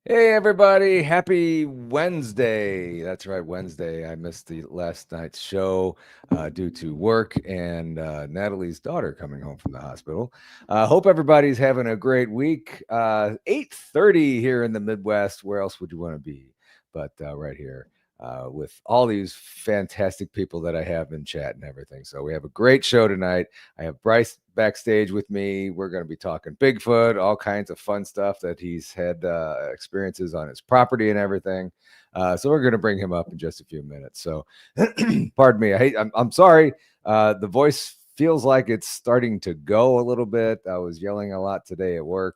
Hey everybody, happy Wednesday. That's right, Wednesday. I missed the last night's show due to work and Natalie's daughter coming home from the hospital. Hope everybody's having a great week. 8:30 here in the Midwest. Where else would you want to be but right here with all these fantastic people that I have in chat and everything. So we have a great show tonight. I have Bryce backstage with me. We're going to be talking Bigfoot, all kinds of fun stuff that he's had experiences on his property and everything. So we're going to bring him up in just a few minutes. So pardon me. I'm sorry. The voice feels like it's starting to go a little bit. I was yelling a lot today at work,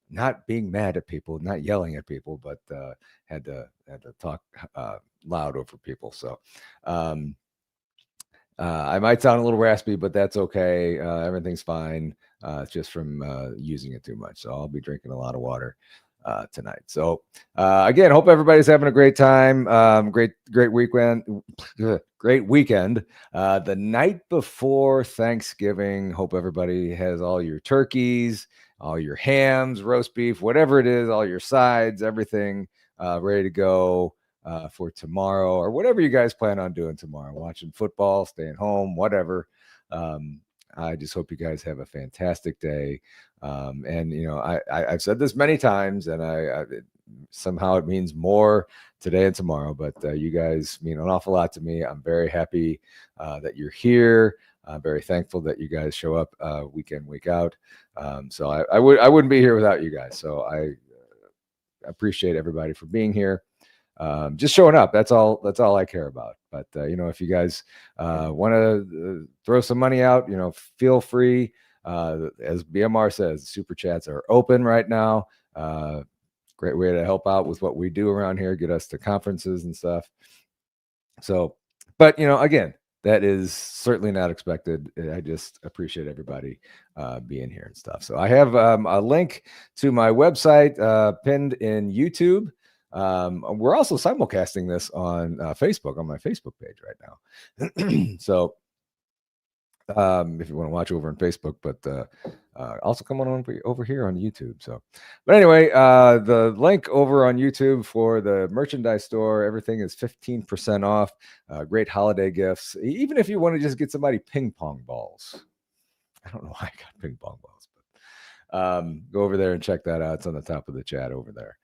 not being mad at people, not yelling at people, but had to talk loud over people. So I might sound a little raspy, but that's okay. Everything's fine. It's just from using it too much. So I'll be drinking a lot of water tonight. So again, hope everybody's having a great time. Great weekend. Great weekend. The night before Thanksgiving. Hope everybody has all your turkeys, all your hams, roast beef, whatever it is, all your sides, everything ready to go for tomorrow, or whatever you guys plan on doing tomorrow, watching football, staying home, whatever. I just hope you guys have a fantastic day. And you know, I've said this many times, and somehow it means more today and tomorrow, but you guys mean an awful lot to me. I'm very happy that you're here. I'm very thankful that you guys show up week in, week out. So I wouldn't be here without you guys. So I appreciate everybody for being here. Just showing up. That's all I care about. But you know, if you guys want to throw some money out, you know, feel free. As BMR says, super chats are open right now. Great way to help out with what we do around here, get us to conferences and stuff. So, but you know, again, that is certainly not expected. I just appreciate everybody being here and stuff. So I have a link to my website pinned in YouTube. We're also simulcasting this on Facebook, on my Facebook page right now. So if you want to watch over on Facebook, but also come on over here on YouTube. So, but anyway, the link over on YouTube for the merchandise store, everything is 15% off. Great holiday gifts. Even if you want to just get somebody ping pong balls. I don't know why I got ping pong balls, but go over there and check that out. It's on the top of the chat over there.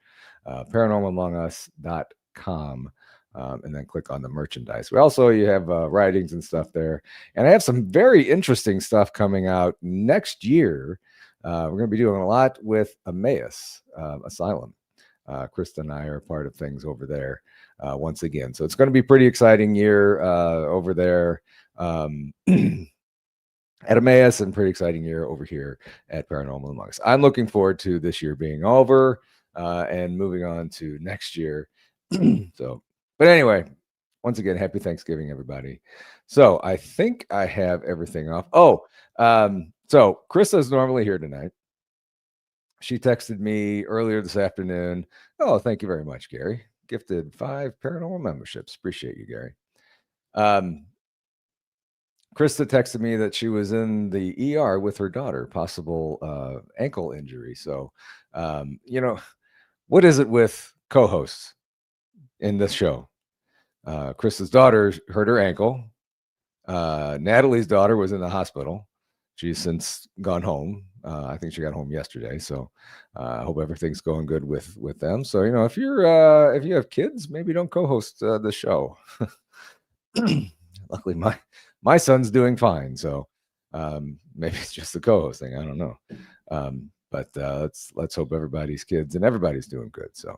Paranormalamongus.com, and then click on the merchandise. You have writings and stuff there, and I have some very interesting stuff coming out next year. We're going to be doing a lot with Emmaus Asylum. Krista and I are part of things over there once again, so it's going to be a pretty exciting year over there at Emmaus, and pretty exciting year over here at Paranormal Among Us. I'm looking forward to this year being over and moving on to next year. So, but anyway, once again, happy Thanksgiving, everybody. So I think I have everything off. So Krista's normally here tonight. She texted me earlier this afternoon. Oh, thank you very much, Gary. Gifted 5 paranormal memberships. Appreciate you, Gary. Krista texted me that she was in the ER with her daughter, possible ankle injury. So, you know, what is it with co-hosts in this show? Krista's daughter hurt her ankle. Natalie's daughter was in the hospital. She's since gone home. I think she got home yesterday. So I hope everything's going good with them. So, you know, if you have kids, maybe don't co-host the show. Luckily, my son's doing fine. So maybe it's just the co-host thing. I don't know. But let's hope everybody's kids and everybody's doing good. So,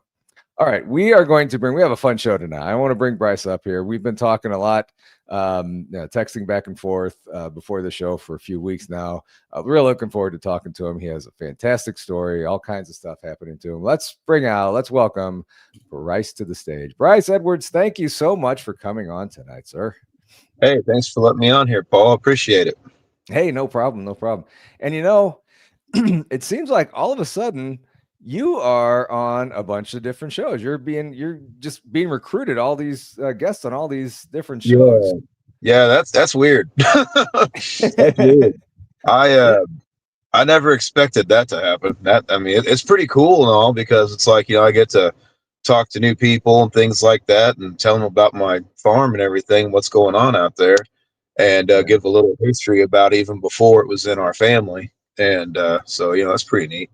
all right, we have a fun show tonight. I want to bring Bryce up here. We've been talking a lot, texting back and forth before the show for a few weeks now. We're looking forward to talking to him. He has a fantastic story, all kinds of stuff happening to him. Let's welcome Bryce to the stage. Bryce Edwards, thank you so much for coming on tonight, sir. Hey, thanks for letting me on here, Paul. Appreciate it. Hey, no problem. And you know, it seems like all of a sudden you are on a bunch of different shows. You're just being recruited, all these guests on all these different shows. Yeah, that's weird. That's weird. I I never expected that to happen. I mean, it's pretty cool and all, because it's like, I get to talk to new people and things like that, and tell them about my farm and everything, what's going on out there, and give a little history about even before it was in our family. And so, that's pretty neat.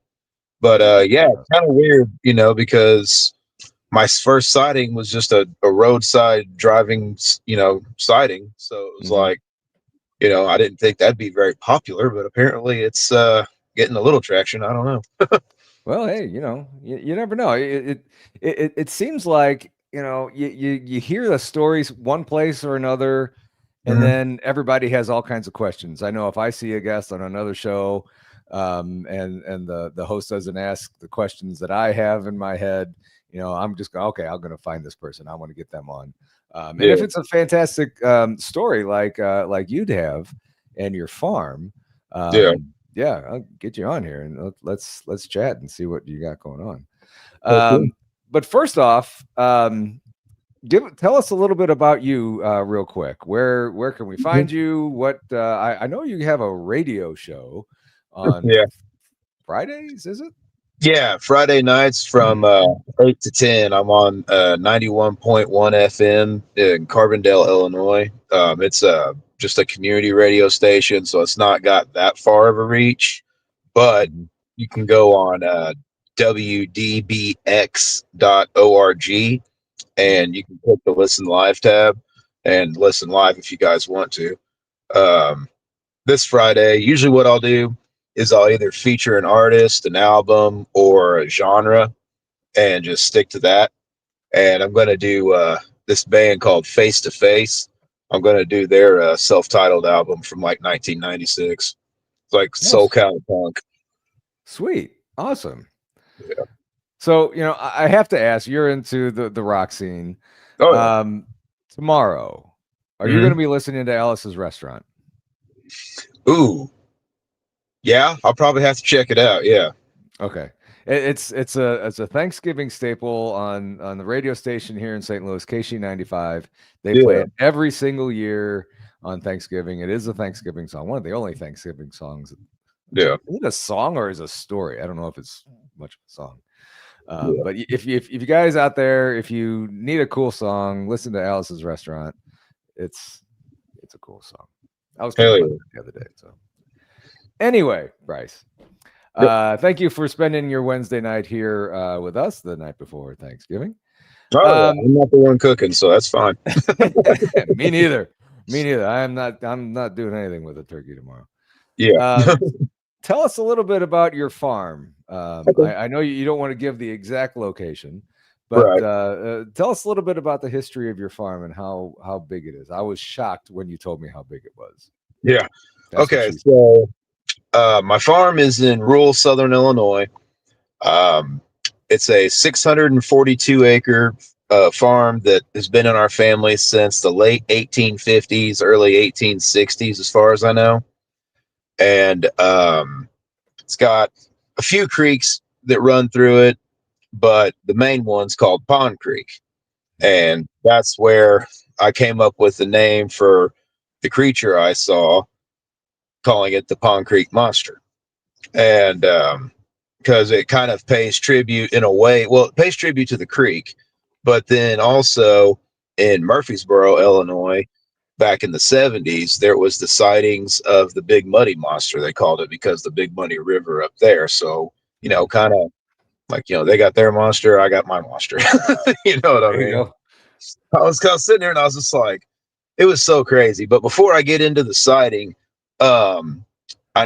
But yeah, it's kind of weird, because my first sighting was just a roadside driving, sighting. So it was like, I didn't think that'd be very popular, but apparently it's getting a little traction. I don't know. Well, hey, you never know. It seems like, you hear the stories one place or another, and then everybody has all kinds of questions. I know if I see a guest on another show, and the host doesn't ask the questions that I have in my head, I'm just going, okay, I'm going to find this person. I want to get them on. And if it's a fantastic story like you'd have and your farm, yeah, I'll get you on here and let's chat and see what you got going on. But first off, tell us a little bit about you real quick. Where can we find you? What I know you have a radio show on Fridays, is it? Yeah, Friday nights from 8 to 10. I'm on 91.1 FM in Carbondale, Illinois. It's just a community radio station, so it's not got that far of a reach, but you can go on wdbx.org, and you can click the Listen Live tab and listen live if you guys want to. This Friday, usually what I'll do is I'll either feature an artist, an album, or a genre, and just stick to that. And I'm going to do this band called Face to Face. I'm going to do their self-titled album from like 1996. It's like soul counterpunk. Sweet. Awesome. Yeah. So, I have to ask, you're into the rock scene. Oh, yeah. Tomorrow, are you going to be listening to Alice's Restaurant? Ooh. Yeah, I'll probably have to check it out. Yeah. Okay. It's a Thanksgiving staple on the radio station here in St. Louis, KC95. They play it every single year on Thanksgiving. It is a Thanksgiving song, one of the only Thanksgiving songs. Yeah. Is it a song or is it a story? I don't know if it's much of a song. But if you guys out there, if you need a cool song, listen to Alice's Restaurant. It's a cool song. I was thinking about it the other day. So anyway, Bryce, thank you for spending your Wednesday night here with us the night before Thanksgiving. I'm not the one cooking, so that's fine. Me neither. I'm not doing anything with a turkey tomorrow. Yeah. Tell us a little bit about your farm. I know you don't want to give the exact location, but tell us a little bit about the history of your farm and how big it is. I was shocked when you told me how big it was. Yeah. Okay. So my farm is in rural southern Illinois. It's a 642 acre farm that has been in our family since the late 1850s, early 1860s, as far as I know. And it's got a few creeks that run through it, but the main one's called Pond Creek. And that's where I came up with the name for the creature I saw, calling it the Pond Creek Monster. And because it kind of pays tribute in a way, well, it pays tribute to the creek, but then also in Murfreesboro, Illinois, back in the 70s, there was the sightings of the Big Muddy Monster, they called it, because the Big Muddy River up there. So, kind of like, they got their monster, I got my monster. You know what I mean? I was kind of sitting there and I was just like, it was so crazy. But before I get into the sighting, I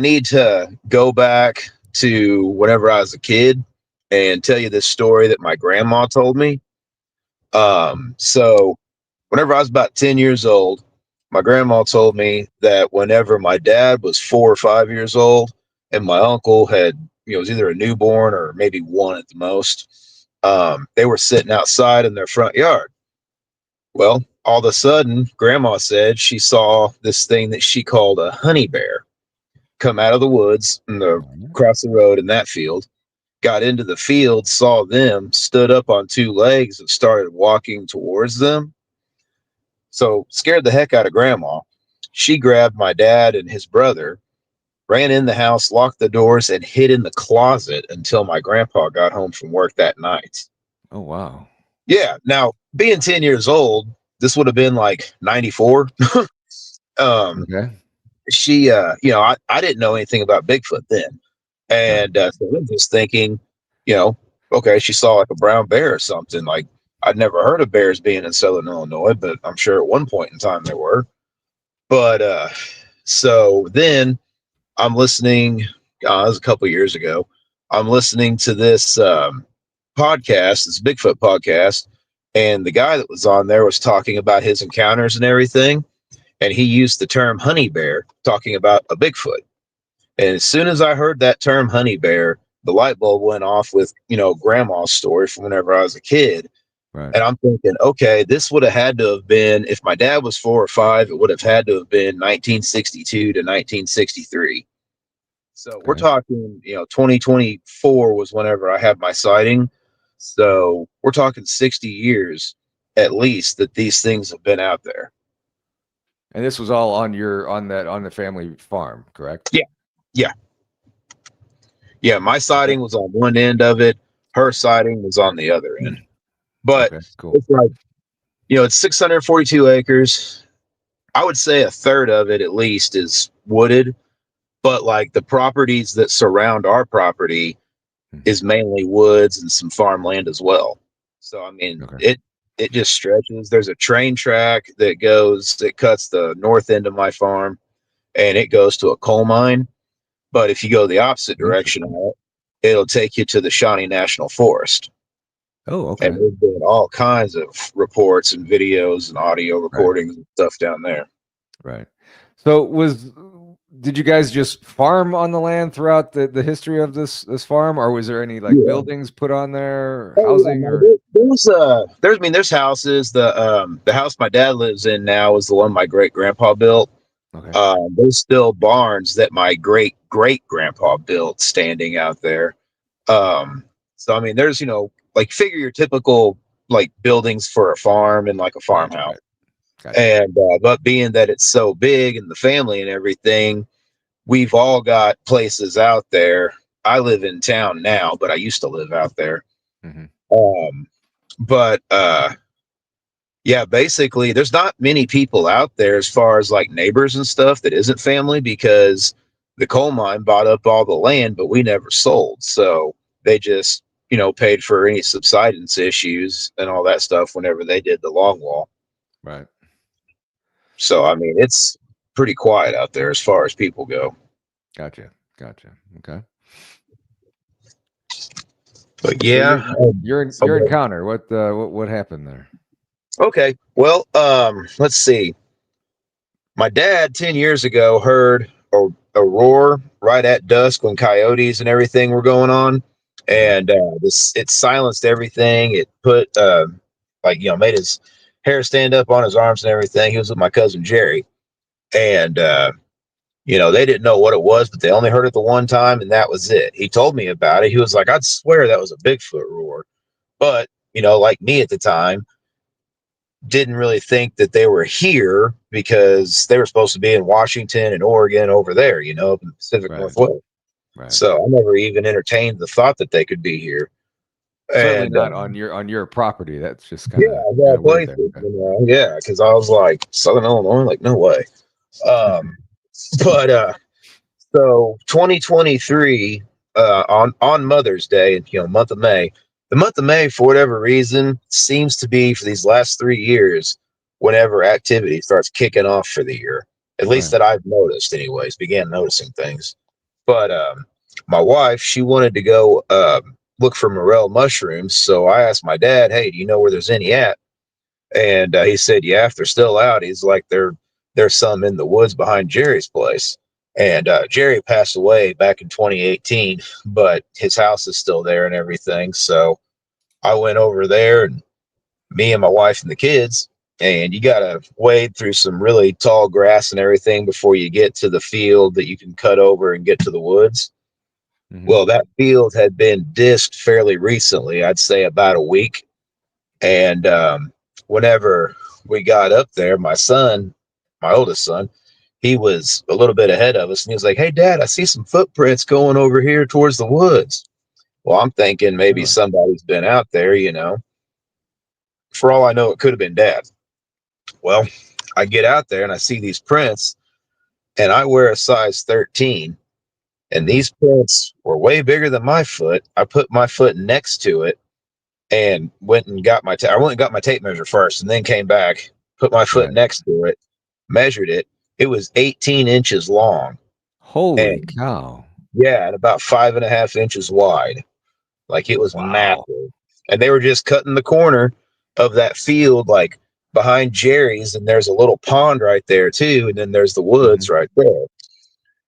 need to go back to whenever I was a kid and tell you this story that my grandma told me. So whenever I was about 10 years old, my grandma told me that whenever my dad was 4 or 5 years old and my uncle had, was either a newborn or maybe one at the most, they were sitting outside in their front yard. Well, all of a sudden, grandma said she saw this thing that she called a honey bear come out of the woods and across the road in that field, got into the field, saw them, stood up on 2 legs and started walking towards them. So scared the heck out of grandma. She grabbed my dad and his brother ran in the house, locked the doors, and hid in the closet until my grandpa got home from work that night. Oh, wow. Yeah. Now, being 10 years old, this would have been like 94. Okay. She, I didn't know anything about Bigfoot then. And so I'm just thinking, okay, she saw like a brown bear or something. Like, I'd never heard of bears being in Southern Illinois, but I'm sure at one point in time there were. But so then I'm listening, it was a couple years ago. I'm listening to this podcast, this Bigfoot podcast, and the guy that was on there was talking about his encounters and everything. And he used the term honey bear, talking about a Bigfoot. And as soon as I heard that term honey bear, the light bulb went off with, grandma's story from whenever I was a kid. Right. And I'm thinking, okay, this would have had to have been, if my dad was 4 or 5, it would have had to have been 1962 to 1963. So we're talking, 2024 was whenever I had my sighting. So we're talking 60 years at least that these things have been out there. And this was all on the family farm, correct? Yeah. My sighting was on one end of it. Her sighting was on the other end. But cool. It's like, it's 642 acres. I would say a third of it at least is wooded, but like the properties that surround our property is mainly woods and some farmland as well. So, I mean, it just stretches. There's a train track that cuts the north end of my farm, and it goes to a coal mine. But if you go the opposite direction of it, it'll take you to the Shawnee National Forest. Oh, okay. And we've done all kinds of reports and videos and audio recordings and stuff down there. Right. So did you guys just farm on the land throughout the history of this farm, or was there any buildings put on there, housing? There's houses. The house my dad lives in now is the one my great grandpa built. Okay. There's still barns that my great grandpa built standing out there. So I mean, there's figure your typical buildings for a farm and like a farmhouse. Right. Gotcha. And but being that it's so big and the family and everything, we've all got places out there. I live in town now, but I used to live out there. Mm-hmm. Basically there's not many people out there as far as like neighbors and stuff that isn't family, because the coal mine bought up all the land, but we never sold. So they just, paid for any subsidence issues and all that stuff whenever they did the long wall. Right. So, I mean, it's pretty quiet out there as far as people go. Gotcha. Okay. But yeah, so your encounter, what happened there? Okay. Well, let's see. My dad 10 years ago heard a roar right at dusk when coyotes and everything were going on. And it silenced everything. It put made his hair stand up on his arms and everything. He was with my cousin Jerry. And they didn't know what it was, but they only heard it the one time, and that was it. He told me about it. He was like, I'd swear that was a Bigfoot roar. But, like me at the time, didn't really think that they were here because they were supposed to be in Washington and Oregon over there, in the Pacific Northwest. Right. So I never even entertained the thought that they could be here. Certainly not on your property. That's just kind of because I was like, Southern Illinois, like no way. So 2023 on Mother's Day, month of May. The month of May, for whatever reason, seems to be for these last 3 years whenever activity starts kicking off for the year. At least that I've noticed, anyways. Began noticing things. But my wife, she wanted to go look for morel mushrooms. So I asked my dad, hey, do you know where there's any at? And he said, yeah, if they're still out. He's like, there's some in the woods behind Jerry's place. And Jerry passed away back in 2018, but his house is still there and everything. So I went over there, and me and my wife and the kids, and you got to wade through some really tall grass and everything before you get to the field that you can cut over and get to the woods. Mm-hmm. Well, that field had been disked fairly recently, I'd say about a week. And whenever we got up there, my oldest son, he was a little bit ahead of us, and he was like, "Hey, Dad, I see some footprints going over here towards the woods." Well, I'm thinking maybe somebody's been out there, you know. For all I know, it could have been Dad. Well, I get out there and I see these prints, and I wear a size 13, and these prints were way bigger than my foot. I put my foot next to it and went and got my I went and got my tape measure first, and then came back, put my foot next to it, measured it. It was 18 inches long. Holy cow. Yeah, and about 5.5 inches wide. Like, it was massive. And they were just cutting the corner of that field, like behind Jerry's, and there's a little pond right there too, and then there's the woods right there.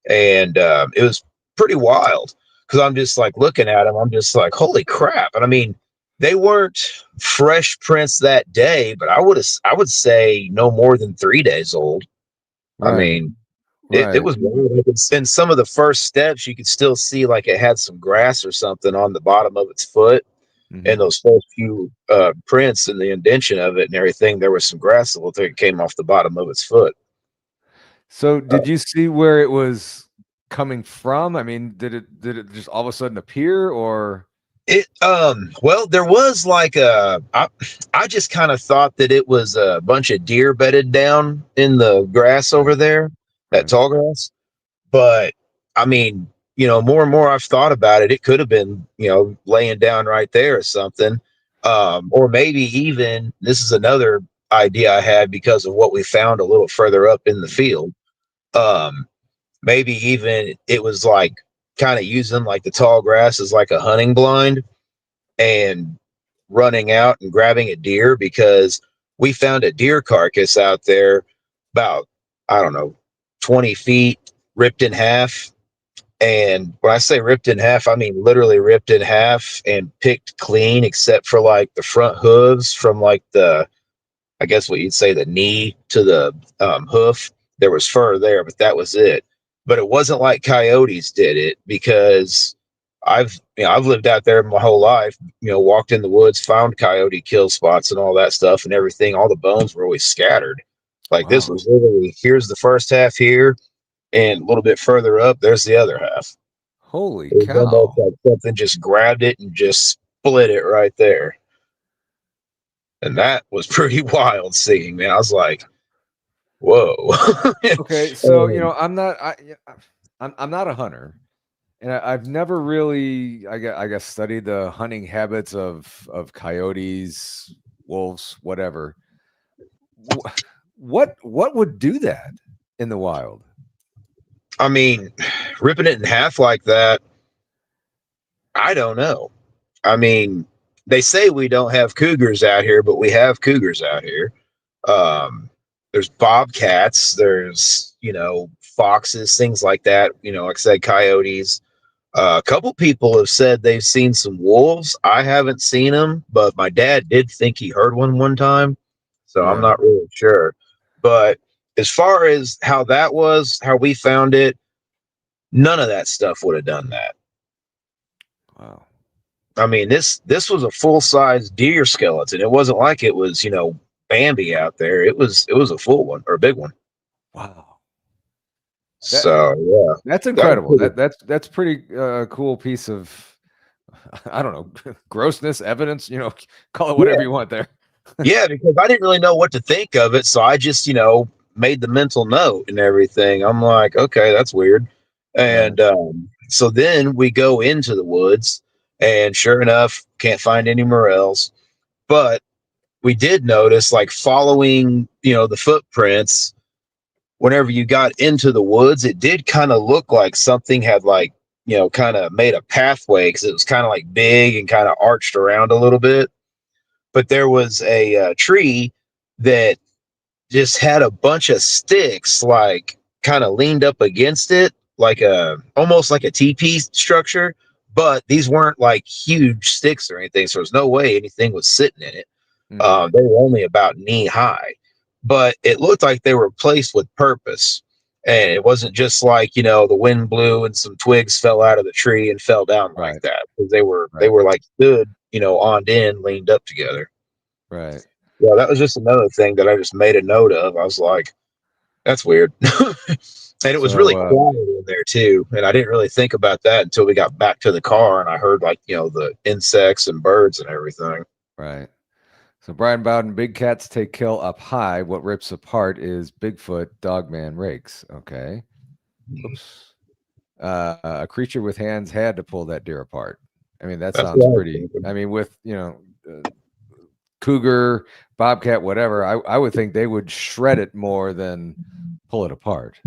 And it was pretty wild, because I'm just like looking at them, I'm just like, holy crap. And I mean, they weren't fresh prints that day, but I would say no more than 3 days old. I mean, it was wild. In some of the first steps, you could still see like it had some grass or something on the bottom of its foot. And those first few prints and the indention of it and everything, there was some grass that looked like it came off the bottom of its foot. So did you see where it was coming from? I mean, did it just all of a sudden appear, or it well, there was like I just kind of thought that it was a bunch of deer bedded down in the grass over there, that tall grass. But I mean, you know, more and more I've thought about it, it could have been, you know, laying down right there or something. Or maybe even, this is another idea I had because of what we found a little further up in the field. Maybe even it was like kind of using like the tall grass as like a hunting blind and running out and grabbing a deer, because we found a deer carcass out there about, I don't know, 20 feet, ripped in half. And when I say ripped in half, I mean literally ripped in half and picked clean, except for like the front hooves from like the, I guess what you'd say, the knee to the hoof. There was fur there, but that was it. But it wasn't like coyotes did it, because I've lived out there my whole life, you know, walked in the woods, found coyote kill spots and all that stuff and everything. All the bones were always scattered. Like, this was literally, here's the first half here, and a little bit further up, there's the other half. Holy It was cow. almost like something just grabbed it and just split it right there. And that was pretty wild seeing, man. I was like, whoa. Okay, so you know, I'm not a hunter, and I've never really, I guess, studied the hunting habits of coyotes, wolves, whatever. What would do that in the wild? I mean, ripping it in half like that, I don't know. I mean, they say we don't have cougars out here, but we have cougars out here. There's bobcats, there's, you know, foxes, things like that. You know, like I said, coyotes. A couple people have said they've seen some wolves. I haven't seen them, but my dad did think he heard one time. So I'm not really sure. But as far as how that was, how we found it, none of that stuff would have done that. Wow. I mean, this was a full-size deer skeleton. It wasn't like it was, you know, Bambi out there. It was a full one, or a big one. Wow. So yeah, that's incredible. That's pretty cool piece of, I don't know, grossness, evidence, you know, call it whatever you want there. Yeah, because I didn't really know what to think of it, so I just, you know, made the mental note and everything. I'm like, okay, that's weird. And so then we go into the woods, and sure enough, can't find any morels. But we did notice, like, following, you know, the footprints, whenever you got into the woods, it did kind of look like something had, like, you know, kind of made a pathway, because it was kind of like big and kind of arched around a little bit. But there was a tree that just had a bunch of sticks, like, kind of leaned up against it, like almost like a teepee structure. But these weren't like huge sticks or anything, so there's no way anything was sitting in it. They were only about knee high, but it looked like they were placed with purpose. And it wasn't just like, you know, the wind blew and some twigs fell out of the tree and fell down like that. Because they were like stood, you know, on end, leaned up together. Right. Yeah, that was just another thing that I just made a note of. I was like, That's weird. And it was really quiet in there too. And I didn't really think about that until we got back to the car and I heard like, the insects and birds and everything. Right. So Brian Bowden, big cats take kill up high. What rips apart is Bigfoot, Dogman rakes. Okay. Oops. A creature with hands had to pull that deer apart. I mean, that sounds pretty. I mean, with cougar, bobcat, whatever, I would think they would shred it more than pull it apart.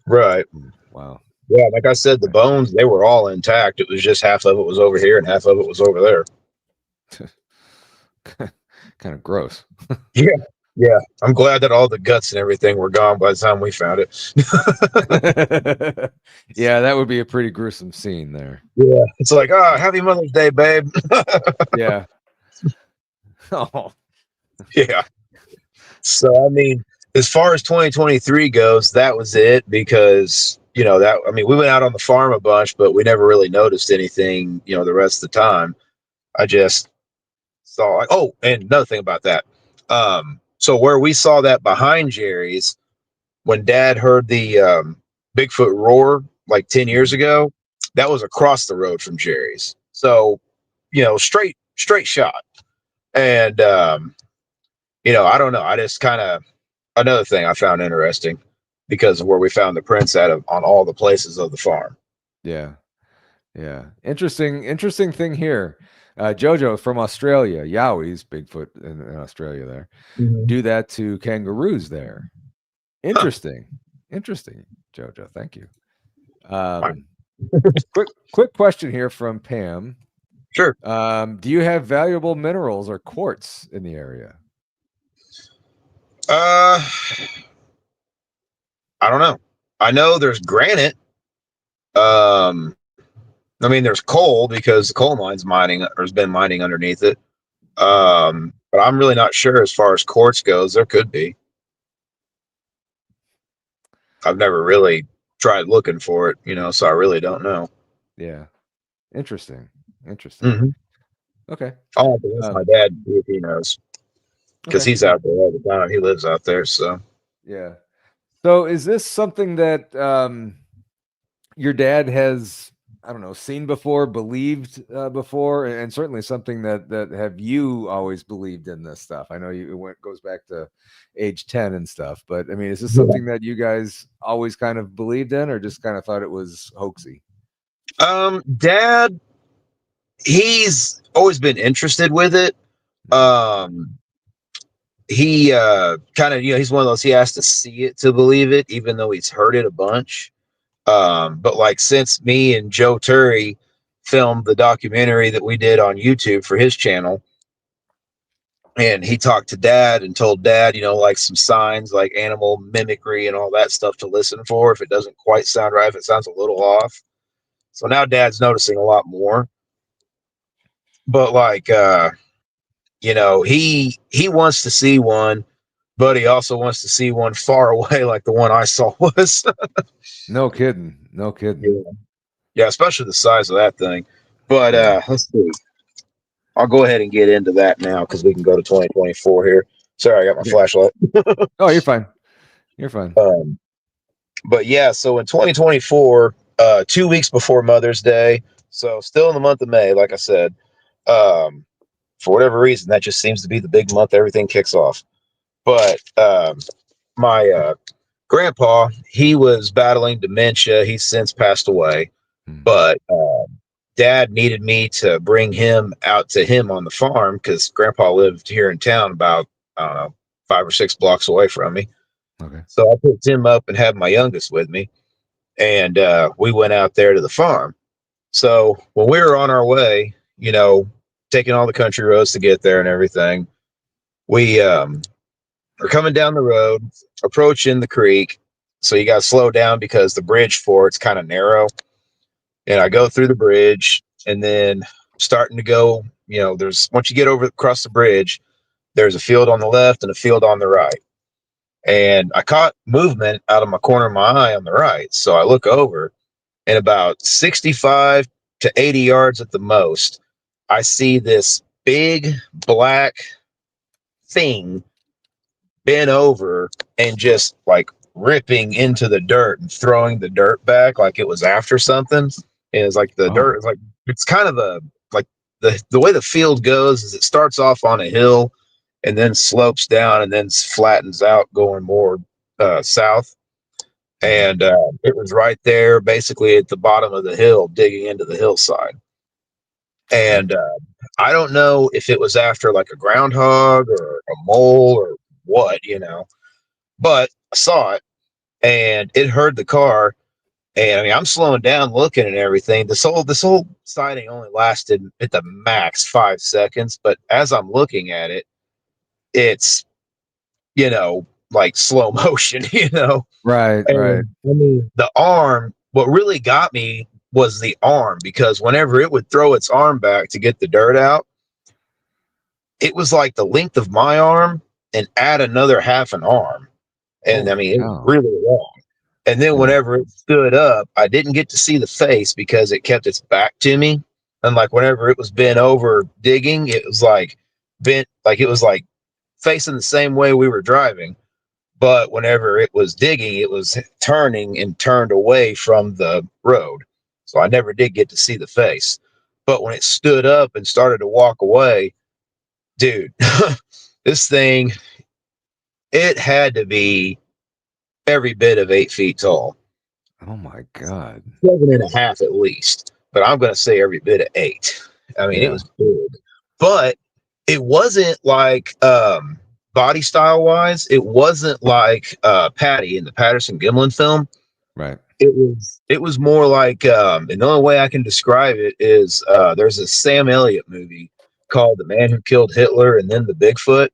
Right. Wow. Yeah, like I said, the bones, they were all intact. It was just half of it was over here and half of it was over there. Kind of gross. Yeah. I'm glad that all the guts and everything were gone by the time we found it. Yeah, that would be a pretty gruesome scene there. Yeah. It's like, happy Mother's Day, babe. Yeah. Oh. Yeah. So, I mean, as far as 2023 goes, that was it because, we went out on the farm a bunch, but we never really noticed anything, the rest of the time. I just saw, and another thing about that. So where we saw that behind Jerry's, when Dad heard the Bigfoot roar like 10 years ago, that was across the road from Jerry's. So, straight shot. And, I don't know. I just kind of, another thing I found interesting because of where we found the prints on all the places of the farm. Yeah. Yeah. Interesting thing here. Jojo from Australia, Yowies, Bigfoot in Australia there, do that to kangaroos there. Interesting. Interesting, Jojo. Thank you. Quick question here from Pam. Sure. Do you have valuable minerals or quartz in the area? I don't know. I know there's granite. There's coal because the coal mine's mining or has been mining underneath it. But I'm really not sure as far as quartz goes. There could be. I've never really tried looking for it, so I really don't know. Yeah. Interesting. Mm-hmm. Okay. I'll have to ask my dad if he knows. Because he's out there all the time. He lives out there, so. Yeah. So is this something that your dad has, I don't know, seen before, believed before, and certainly something that have you always believed in this stuff? I know it goes back to age 10 and stuff, but I mean, is this something that you guys always kind of believed in or just kind of thought it was hoaxy? Dad, he's always been interested with it. He kind of, he's one of those, he has to see it to believe it, even though he's heard it a bunch. But like since me and Joe Turry filmed the documentary that we did on YouTube for his channel, and he talked to Dad and told Dad, like some signs like animal mimicry and all that stuff to listen for if it doesn't quite sound right, if it sounds a little off. So now Dad's noticing a lot more. But like he wants to see one, but he also wants to see one far away like the one I saw was. No kidding. Yeah, especially the size of that thing. But let's see. I'll go ahead and get into that now because we can go to 2024 here. Sorry, I got my flashlight. Oh, you're fine. But yeah, so in 2024, 2 weeks before Mother's Day, so still in the month of May, like I said, for whatever reason, that just seems to be the big month everything kicks off. But my grandpa, he was battling dementia. He's since passed away. But Dad needed me to bring him out to him on the farm because Grandpa lived here in town about, I don't know, 5 or 6 blocks away from me. Okay. So I picked him up and had my youngest with me. And we went out there to the farm. So when we were on our way, taking all the country roads to get there and everything, we are coming down the road, approaching the creek. So you got to slow down because the bridge for it's kind of narrow. And I go through the bridge and then starting to go, there's, once you get across the bridge, there's a field on the left and a field on the right. And I caught movement out of my corner of my eye on the right. So I look over and about 65 to 80 yards at the most, I see this big black thing bent over and just like ripping into the dirt and throwing the dirt back like it was after something. And it's like the dirt is like, it's kind of like the way the field goes is it starts off on a hill and then slopes down and then flattens out going more south. And it was right there basically at the bottom of the hill digging into the hillside. And I don't know if it was after like a groundhog or a mole or what, but I saw it and it heard the car. And I mean, I'm slowing down, looking and everything. This whole sighting only lasted at the max 5 seconds. But as I'm looking at it, it's, like slow motion, Right. And, Right. I mean, the arm, what really got me was the arm, because whenever it would throw its arm back to get the dirt out, it was like the length of my arm and add another half an arm. And I mean, it was really long. And then whenever it stood up, I didn't get to see the face because it kept its back to me. And like whenever it was bent over digging, it was like bent, like it was like facing the same way we were driving. But whenever it was digging, it was turning and turned away from the road. So I never did get to see the face. But when it stood up and started to walk away, dude, this thing, it had to be every bit of 8 feet tall. Oh my God. 7.5 at least. But I'm going to say every bit of 8. I mean, it was big. But it wasn't like body style wise, it wasn't like Patty in the Patterson Gimlin film. Right. It was more like and the only way I can describe it is there's a Sam Elliott movie called The Man Who Killed Hitler and Then the Bigfoot.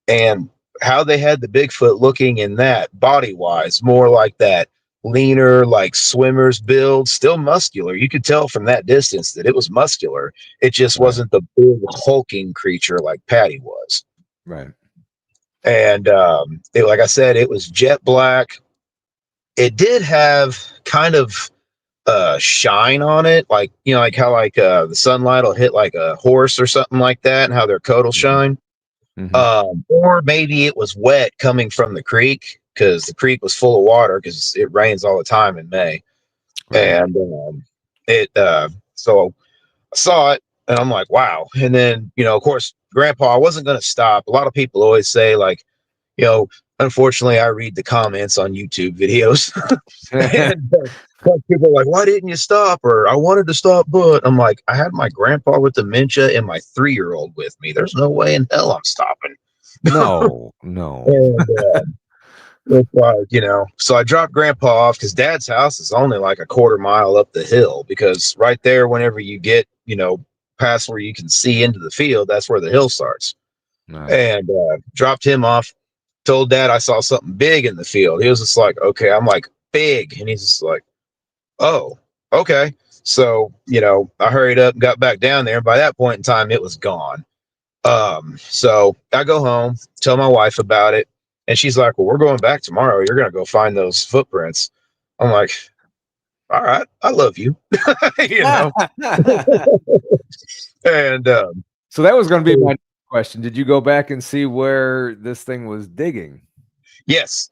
And how they had the Bigfoot looking in that body wise, more like that leaner, like swimmer's build, still muscular. You could tell from that distance that it was muscular. It just wasn't the big hulking creature like Patty was. Right. And like I said, it was jet black. It did have kind of shine on it, like like how the sunlight will hit like a horse or something like that, and how their coat will shine. Or maybe it was wet coming from the creek because the creek was full of water because it rains all the time in May. And so I saw it and I'm like, wow. And then, of course, Grandpa, I wasn't going to stop. A lot of people always say like, unfortunately, I read the comments on YouTube videos. And people are like, why didn't you stop? Or I wanted to stop, but I'm like, I had my grandpa with dementia and my 3-year-old with me. There's no way in hell I'm stopping. No. And it's like, so I dropped Grandpa off because Dad's house is only like a quarter mile up the hill, because right there, whenever you get, past where you can see into the field, that's where the hill starts. Nice. And dropped him off, told Dad I saw something big in the field. He was just like, okay. I'm like, big. And he's just like, oh, okay. So, I hurried up and got back down there. By that point in time, it was gone. So I go home, tell my wife about it. And she's like, well, we're going back tomorrow. You're going to go find those footprints. I'm like, all right, I love you. And so that was going to be my question. Did you go back and see where this thing was digging? Yes,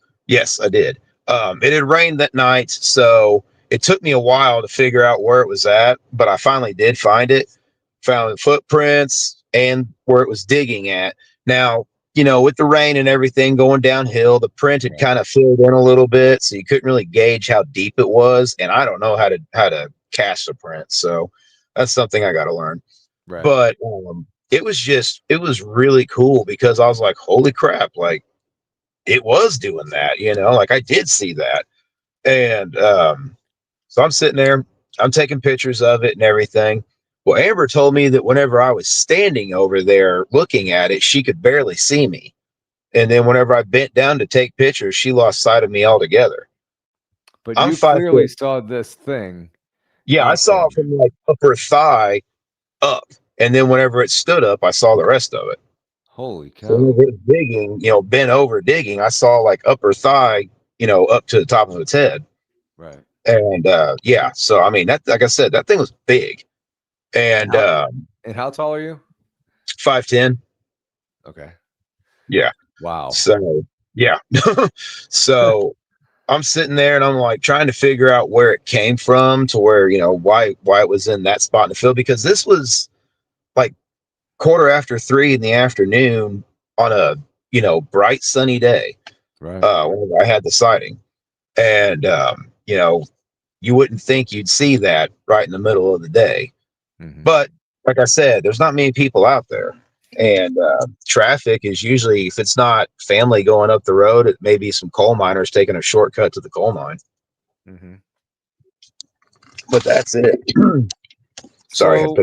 I did. It had rained that night, so it took me a while to figure out where it was at, but I finally did find it. Found the footprints and where it was digging at. Now, with the rain and everything going downhill, the print had kind of filled in a little bit, so you couldn't really gauge how deep it was. And I don't know how to cast a print, so that's something I got to learn. Right. But it was really cool because I was like, holy crap, like it was doing that, like I did see that. And so I'm sitting there, I'm taking pictures of it and everything. Well, Amber told me that whenever I was standing over there looking at it, she could barely see me. And then whenever I bent down to take pictures, she lost sight of me altogether. But you clearly saw this thing. Yeah, I saw it from like upper thigh up. And then whenever it stood up, I saw the rest of it. Holy cow. So whenever it was digging, bent over digging, I saw like upper thigh, up to the top of its head. Right. And so I mean, that, like I said, that thing was big. And how tall are you? 5'10". Okay. Yeah. Wow. So Yeah. So I'm sitting there and I'm like trying to figure out where it came from, to where, why it was in that spot in the field, because this was like 3:15 in the afternoon on a, bright sunny day. Right. Whenever I had the sighting. And you wouldn't think you'd see that right in the middle of the day. Mm-hmm. But like I said, there's not many people out there. And traffic is usually, if it's not family going up the road, it may be some coal miners taking a shortcut to the coal mine. Mm-hmm. But that's it. Sorry. So,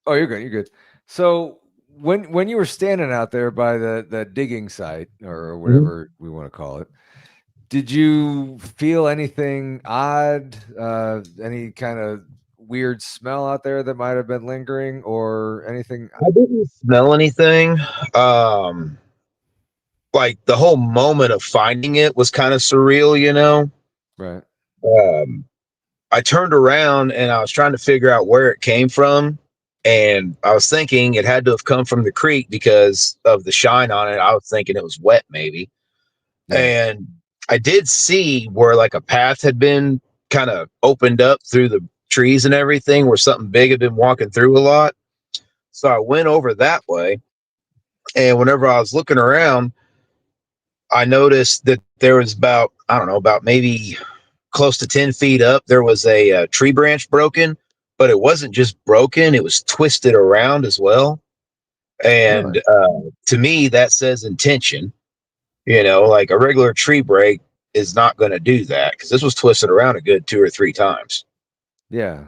oh, you're good. You're good. So when you were standing out there by the digging site, or whatever we want to call it, did you feel anything odd? Any kind of weird smell out there that might have been lingering, or anything? I didn't smell anything. Like the whole moment of finding it was kind of surreal, Right. I turned around and I was trying to figure out where it came from. And I was thinking it had to have come from the creek because of the shine on it. I was thinking it was wet, maybe. Yeah. And I did see where like a path had been kind of opened up through the trees and everything, where something big had been walking through a lot. So I went over that way. And whenever I was looking around, I noticed that there was about maybe close to 10 feet up, there was a tree branch broken, but it wasn't just broken, it was twisted around as well. And to me, that says intention. Like a regular tree break is not going to do that, because this was twisted around a good 2 or 3 times. Yeah.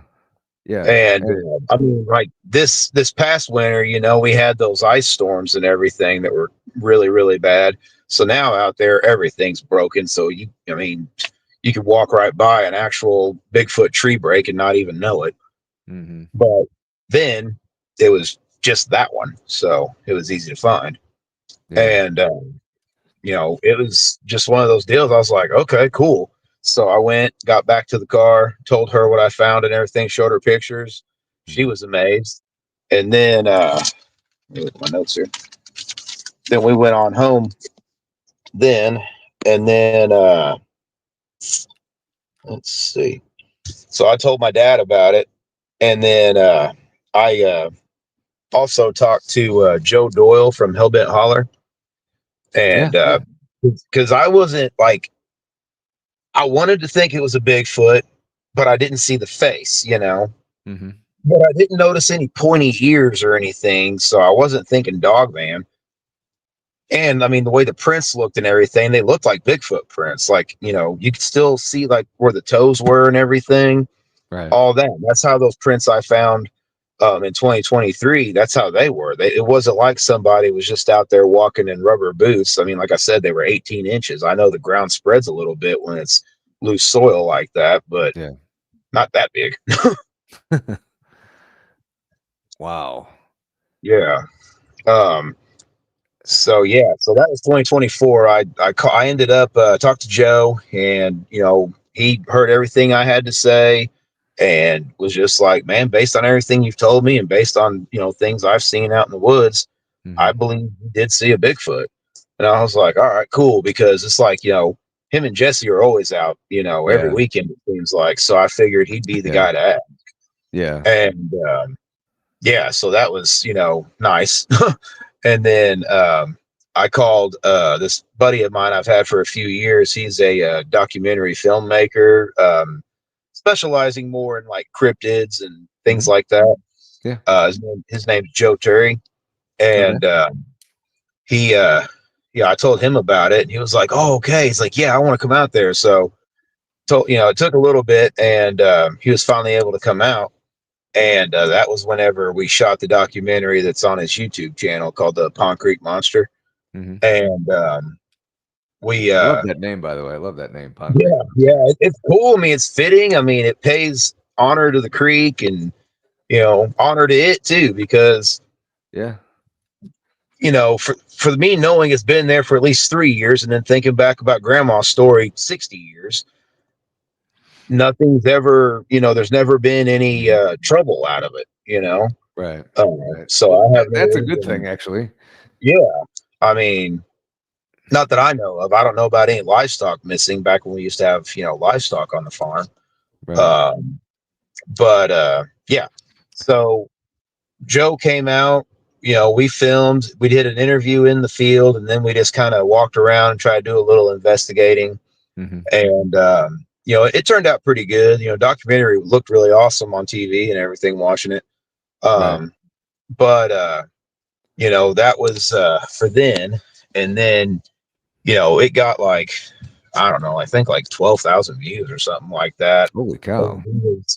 And I mean, like this past winter, we had those ice storms and everything that were really, really bad. So now out there, everything's broken. So you could walk right by an actual Bigfoot tree break and not even know it. Mm-hmm. But then it was just that one. So it was easy to find. Yeah. And, it was just one of those deals. I was like, okay, cool. So I went, got back to the car, told her what I found and everything, showed her pictures. She was amazed. And then, let me look at my notes here. Then we went on home then. And then, let's see. So I told my dad about it. And then I also talked to Joe Doyle from Hellbent Holler. And because I wasn't like, I wanted to think it was a Bigfoot, but I didn't see the face, Mm-hmm. But I didn't notice any pointy ears or anything. So I wasn't thinking Dogman. And I mean, the way the prints looked and everything, they looked like Bigfoot prints. Like, you could still see like where the toes were and everything. Right. All that. That's how those prints I found in 2023, that's how they were. It wasn't like somebody was just out there walking in rubber boots. I mean, like I said, they were 18 inches. I know the ground spreads a little bit when it's loose soil like that, but not that big. Wow. Yeah. So that was 2024. I ended up talked to Joe, and he heard everything I had to say, and was just like, man, based on everything you've told me and based on things I've seen out in the woods, I believe you did see a Bigfoot. And I was like, all right, cool, because it's like him and Jesse are always out every weekend, it seems like. So I figured he'd be the guy to ask. Yeah. And so that was nice. And then I called this buddy of mine I've had for a few years. He's a documentary filmmaker, specializing more in like cryptids and things like that. Yeah. His name's Joe Turry. And I told him about it, and he was like, oh, okay. He's like, yeah, I want to come out there. So it took a little bit, and he was finally able to come out. And that was whenever we shot the documentary that's on his YouTube channel called The Pond Creek Monster. Mm-hmm. And we I love that name, by the way. I love that name, Pond Creek. Yeah, it's cool. I mean, it's fitting. I mean, it pays honor to the creek and honor to it too, because for me, knowing it's been there for at least 3 years, and then thinking back about Grandma's story, 60 years, nothing's ever, there's never been any trouble out of it, Right. So I have that's a good thing, actually. Yeah. I mean, Not that I know of. I don't know about any livestock missing back when we used to have, livestock on the farm. Right. But yeah. So Joe came out, we filmed, we did an interview in the field, and then we just kind of walked around and tried to do a little investigating. Mm-hmm. And, it turned out pretty good. Documentary looked really awesome on TV and everything watching it. Right. But, that was for then. And then, it got like, I don't know, I think like 12,000 views or something like that. Holy cow.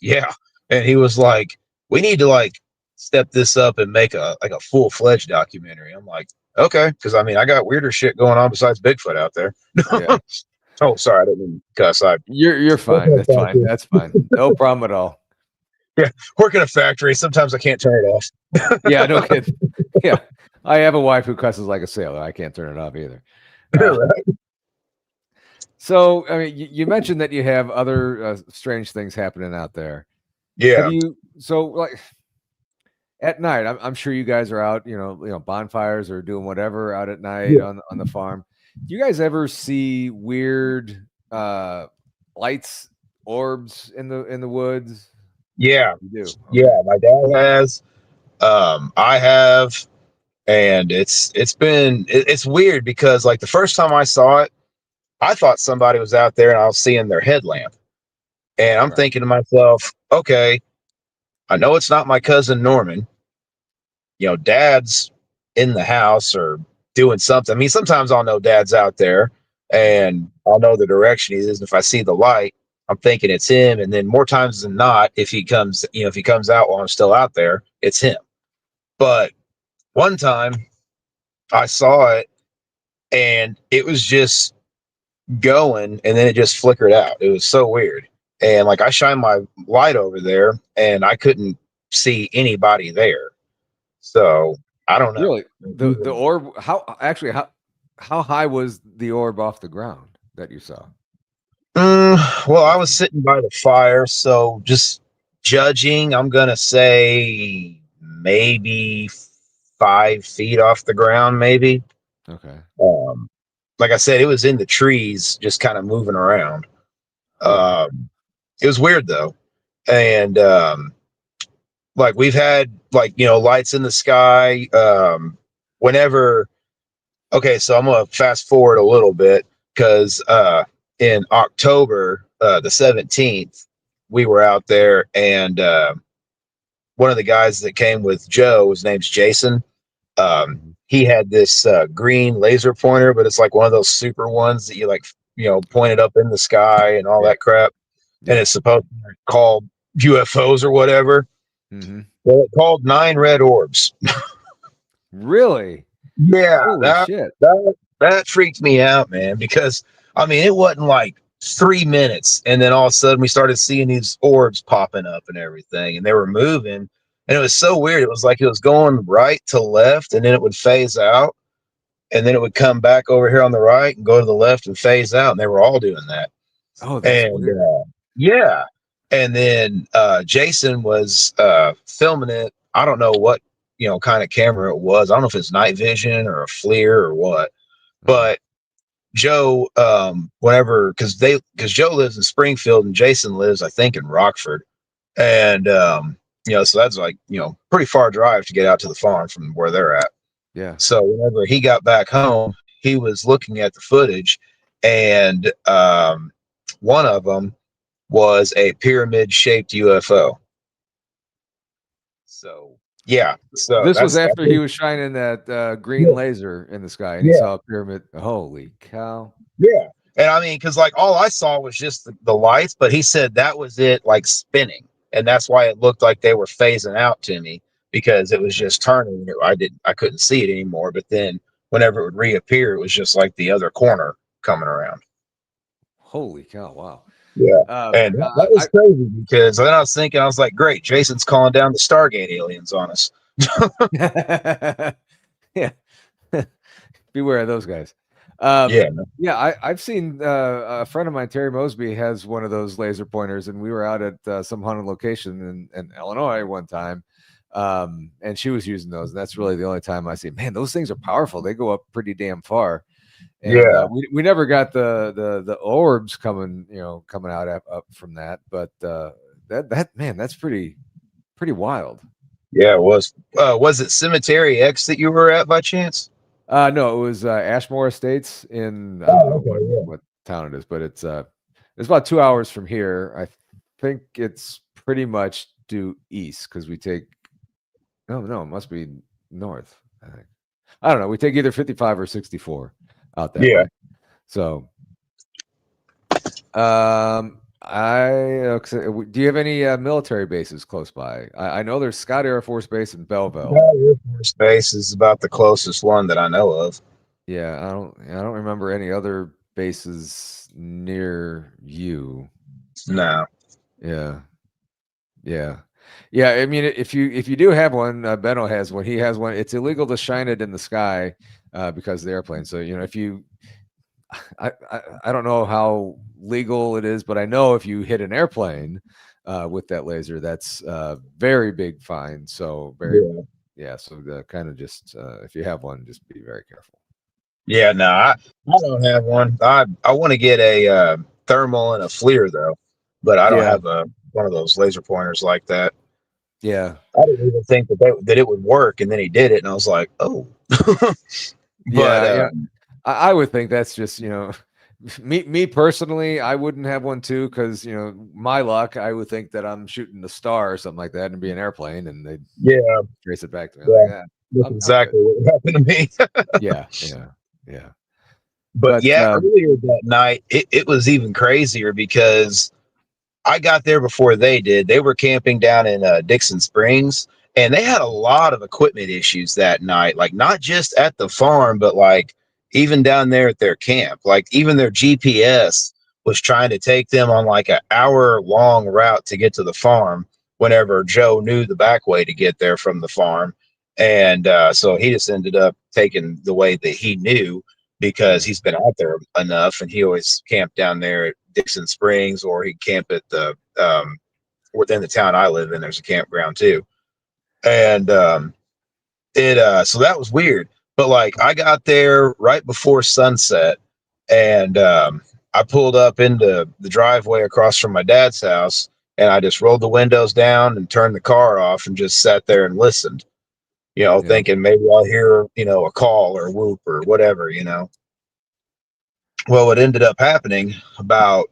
Yeah. And he was like, we need to like step this up and make a full-fledged documentary. I'm like, okay, because I mean I got weirder shit going on besides Bigfoot out there. Yeah. Oh, sorry, I didn't mean to cuss. You're fine. That's fine. That's fine. No problem at all. Yeah, work in a factory. Sometimes I can't turn it off. Yeah, no kidding. Yeah. I have a wife who cusses like a sailor. I can't turn it off either. Right. So, I mean, you mentioned that you have other strange things happening out there. Yeah. So like at night, I'm sure you guys are out, bonfires or doing whatever out at night on the farm. Do you guys ever see weird lights, orbs in the woods? Yeah. You do. Okay. Yeah, my dad has. I have, and it's weird because like the first time I saw it, I thought somebody was out there and I was seeing their headlamp. And I'm thinking to myself, okay, I know it's not my cousin Norman. Dad's in the house or doing something. I mean, sometimes I'll know Dad's out there and I'll know the direction he is. And if I see the light, I'm thinking it's him. And then more times than not, if he comes out while I'm still out there, it's him. But one time I saw it and it was just going and then it just flickered out. It was so weird. And like I shined my light over there and I couldn't see anybody there. So I don't know. Really? The orb, how high was the orb off the ground that you saw? Well, I was sitting by the fire, so just judging, I'm gonna say maybe 5 feet off the ground, maybe. Okay. Like I said, it was in the trees, just kind of moving around. It was weird though, and like we've had like lights in the sky. Whenever, okay, so I'm gonna fast forward a little bit because in October the 17th, we were out there, and one of the guys that came with Joe, his name's Jason. He had this green laser pointer, but it's like one of those super ones that you like, point it up in the sky and all that crap. And it's supposed to be called UFOs or whatever. Well, it called 9 red orbs. Really? Yeah. That freaked me out, man, because I mean, it wasn't like 3 minutes. And then all of a sudden we started seeing these orbs popping up and everything, and they were moving. And it was so weird. It was like it was going right to left, and then it would phase out. And then it would come back over here on the right and go to the left and phase out. And they were all doing that. Oh, that's weird. Yeah. And then Jason was filming it. I don't know what, kind of camera it was. I don't know if it's night vision or a FLIR or what. But Joe, because Joe lives in Springfield and Jason lives, I think, in Rockford. And, so that's like, pretty far drive to get out to the farm from where they're at. Yeah. So whenever he got back home, he was looking at the footage, and one of them was a pyramid-shaped UFO. So yeah. So this was after he was shining that green laser in the sky, and he saw a pyramid. Holy cow! Yeah, and I mean, because like all I saw was just the lights, but he said that was it, like spinning, and that's why it looked like they were phasing out to me, because it was just turning. I couldn't see it anymore. But then whenever it would reappear, it was just like the other corner coming around. Holy cow! Wow. Yeah, and that was crazy, because then I was thinking, I was like, great, Jason's calling down the Stargate aliens on us. Yeah. Beware of those guys. I've seen a friend of mine, Terry Mosby, has one of those laser pointers, and we were out at some haunted location in Illinois one time, and she was using those, and that's really the only time I see. Man, those things are powerful. They go up pretty damn far. And we never got the orbs coming out up from that, but that's pretty wild. Yeah, it was. Was it Cemetery X that you were at by chance? No, it was Ashmore Estates in I don't know what town it is, but it's about 2 hours from here. I think it's pretty much due east because we take. No, it must be north. I don't know. We take either 55 or 64 out that way. So, do you have any military bases close by? I know there's Scott Air Force Base in Belleville. Scott Air Force Base is about the closest one that I know of. Yeah, I don't remember any other bases near you. No. Yeah. I mean, if you do have one, Benno has one. He has one. It's illegal to shine it in the sky because of the airplane. So if you, I don't know how legal it is, but I know if you hit an airplane with that laser, that's very big fine. So So kind of just if you have one, just be very careful. Yeah, no, I don't have one. I want to get a thermal and a FLIR though, but I don't have one of those laser pointers like that. Yeah, I didn't even think that it would work, and then he did it, and I was like, oh. I would think that's just me personally. I wouldn't have one too because my luck. I would think that I'm shooting the star or something like that, and be an airplane, and they trace it back to me. That's exactly what happened to me. Yeah. But earlier that night, it was even crazier because I got there before they did. They were camping down in Dixon Springs, and they had a lot of equipment issues that night. Like not just at the farm, but like even down there at their camp. Like even their GPS was trying to take them on like an hour-long route to get to the farm whenever Joe knew the back way to get there from the farm. And so he just ended up taking the way that he knew because he's been out there enough, and he always camped down there at Dixon Springs, or he'd camp at the within the town I live in. There's a campground too, and so that was weird. But like I got there right before sunset, and I pulled up into the driveway across from my dad's house, and I just rolled the windows down and turned the car off and just sat there and listened. Thinking maybe I'll hear, a call or a whoop or whatever, Well, what ended up happening about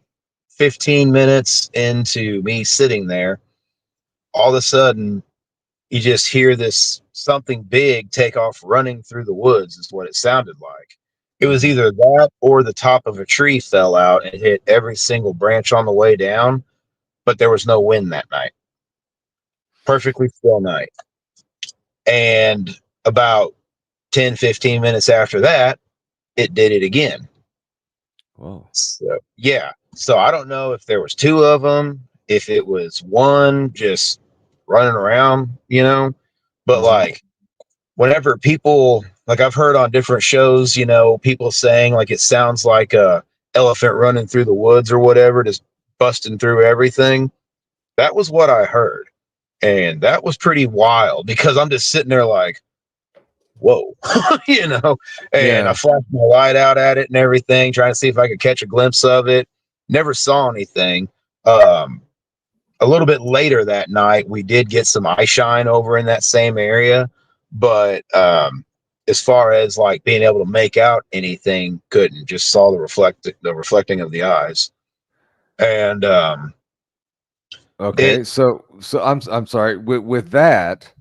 15 minutes into me sitting there, all of a sudden you just hear this something big take off running through the woods is what it sounded like. It was either that or the top of a tree fell out and hit every single branch on the way down, but there was no wind that night. Perfectly still night. And about 10, 15 minutes after that, it did it again. Whoa. So I don't know if there was two of them, if it was one just running around, but like whenever people, like I've heard on different shows, people saying like it sounds like a elephant running through the woods or whatever, just busting through everything. That was what I heard. And that was pretty wild because I'm just sitting there like, whoa, and I flashed my light out at it and everything, trying to see if I could catch a glimpse of it. Never saw anything. A little bit later that night, we did get some eye shine over in that same area, but as far as like being able to make out anything, couldn't. Just saw the reflecting of the eyes. And okay, so I'm sorry with that.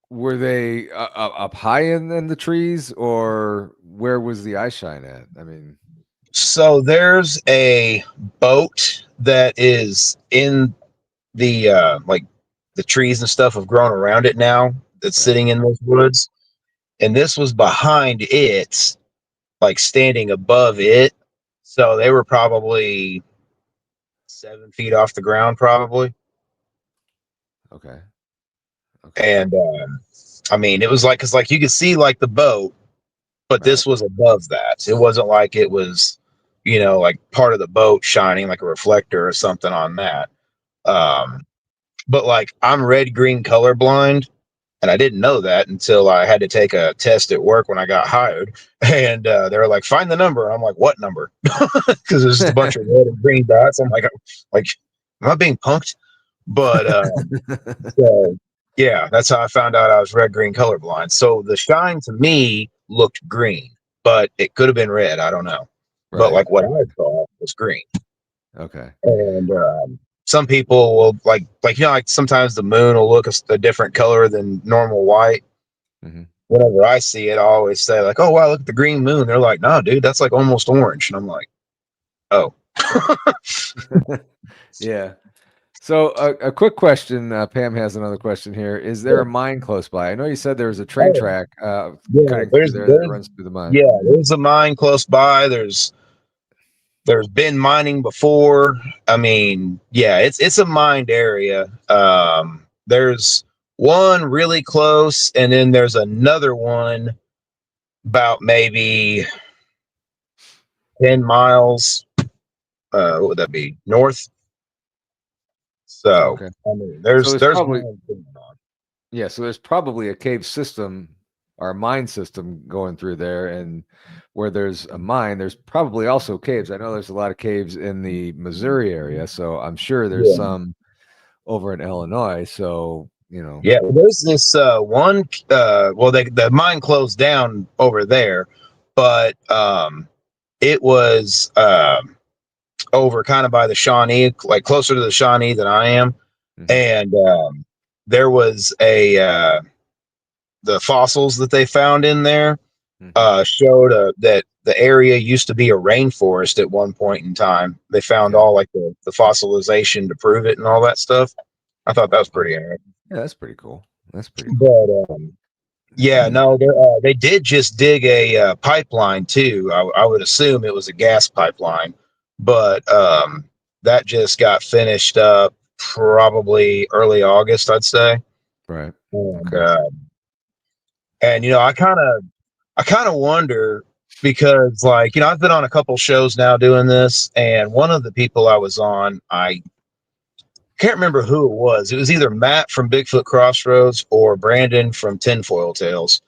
Were they up high in the trees, or where was the eye shine at? I mean, so there's a boat that is in the like the trees and stuff have grown around it now that's sitting in those woods, and this was behind it, like standing above it. So they were probably 7 feet off the ground, probably. Okay. And I mean, it was like, cause like you could see like the boat, but this was above that. It wasn't like it was, like part of the boat shining like a reflector or something on that. But like I'm red green colorblind, And I didn't know that until I had to take a test at work when I got hired. And they were like, find the number. I'm like, what number? Because there's just a bunch of red and green dots. I'm like, am I being punked? But so yeah, that's how I found out I was red-green colorblind. So the shine to me looked green, but it could have been red. I don't know. Right. But like what I saw was green. Okay. And some people will like sometimes the moon will look a different color than normal white. Mm-hmm. Whenever I see it, I always say like, "Oh wow, look at the green moon." They're like, "No, dude, that's like almost orange." And I'm like, "Oh." Yeah. So a quick question. Pam has another question here. Is there a mine close by? I know you said there was a train track cutting through there that runs through the mine. Yeah, there's a mine close by. There's been mining before. I mean, yeah, it's a mined area. There's one really close, and then there's another one about maybe 10 miles. What would that be? North. So okay. I mean, there's probably so there's probably a cave system or a mine system going through there, and where there's a mine, there's probably also caves. I know there's a lot of caves in the Missouri area, so I'm sure there's some over in Illinois. So yeah, there's this one. Well, the mine closed down over there, but it was over kind of by the Shawnee, like closer to the Shawnee than I am. Mm-hmm. And there was the fossils that they found in there showed that the area used to be a rainforest at one point in time. They found all like the fossilization to prove it and all that stuff. I thought that was pretty interesting. Yeah, that's pretty cool. That's pretty cool. But yeah, no, they did just dig a pipeline too. I would assume it was a gas pipeline, but that just got finished up probably early August, I'd say. Right. And, and I kind of wonder because, like, I've been on a couple shows now doing this, and one of the people I was on, I can't remember who it was. It was either Matt from Bigfoot Crossroads or Brandon from Tinfoil Tales.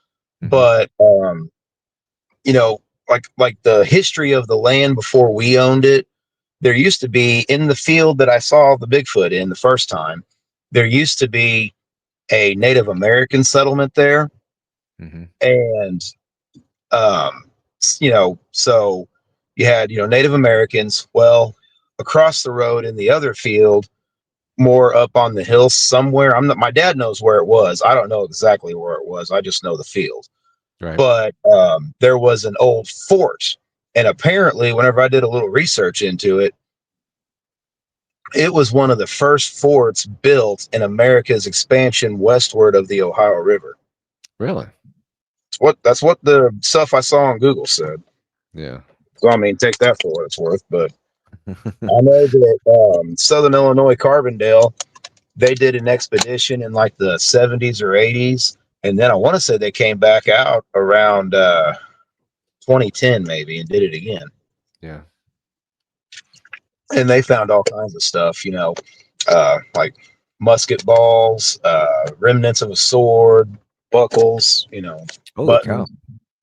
Mm-hmm. But like the history of the land before we owned it, there used to be, in the field that I saw the Bigfoot in the first time, there used to be a Native American settlement there. Mm-hmm. And so you had Native Americans. Well, across the road in the other field, more up on the hill somewhere. My dad knows where it was. I don't know exactly where it was. I just know the field. Right. But there was an old fort. And apparently, whenever I did a little research into it, it was one of the first forts built in America's expansion westward of the Ohio River. Really? That's what the stuff I saw on Google said. Yeah. So I mean, take that for what it's worth. But I know that Southern Illinois Carbondale, they did an expedition in like the 70s or 80s, and then I want to say they came back out around 2010 maybe and did it again. Yeah. And they found all kinds of stuff, like musket balls, remnants of a sword, buckles, Holy buttons. Cow.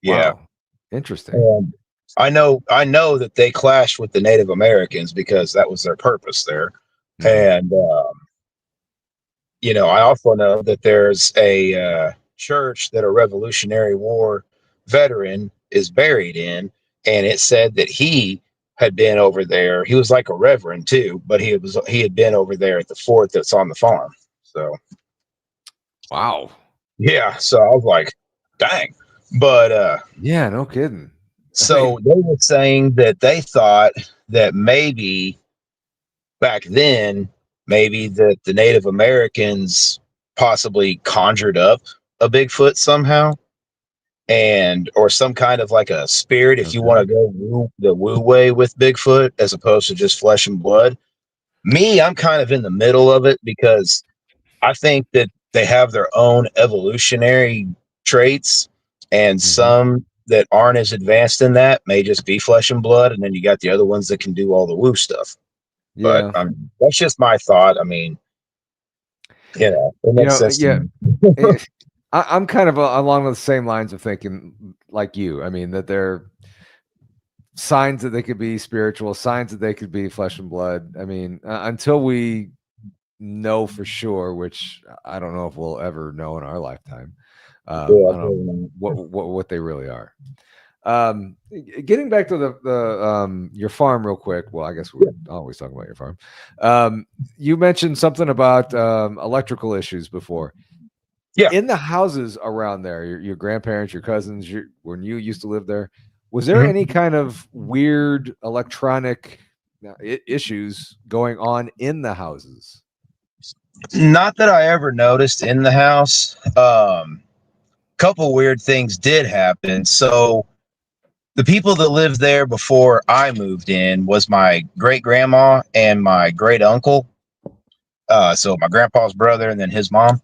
Yeah. Wow. Interesting. And I know that they clashed with the Native Americans because that was their purpose there. Mm-hmm. And, I also know that there's a church that a Revolutionary War veteran is buried in. And it said that he had been over there. He was like a reverend too, but he had been over there at the fort that's on the farm. So, wow. Yeah. So I was like, dang. But yeah, no kidding. So they were saying that they thought that maybe back then, maybe that the Native Americans possibly conjured up a Bigfoot somehow, or some kind of like a spirit, if you want to go the woo way with Bigfoot as opposed to just flesh and blood. Me, I'm kind of in the middle of it because I think that they have their own evolutionary traits, and some that aren't as advanced in that may just be flesh and blood, and then you got the other ones that can do all the woo stuff. Yeah. But that's just my thought. I mean, it makes sense. Yeah. I'm kind of along the same lines of thinking like you. I mean, that they're signs that they could be spiritual, signs that they could be flesh and blood. I mean, until we know for sure, which I don't know if we'll ever know in our lifetime. I don't know what they really are. Getting back to the your farm real quick. Well, I guess we're always talking about your farm. You mentioned something about electrical issues before. Yeah. In the houses around there, your grandparents, your cousins, when you used to live there, was there any kind of weird electronic issues going on in the houses? Not that I ever noticed in the house. Couple weird things did happen. So the people that lived there before I moved in was my great grandma and my great uncle. So my grandpa's brother and then his mom.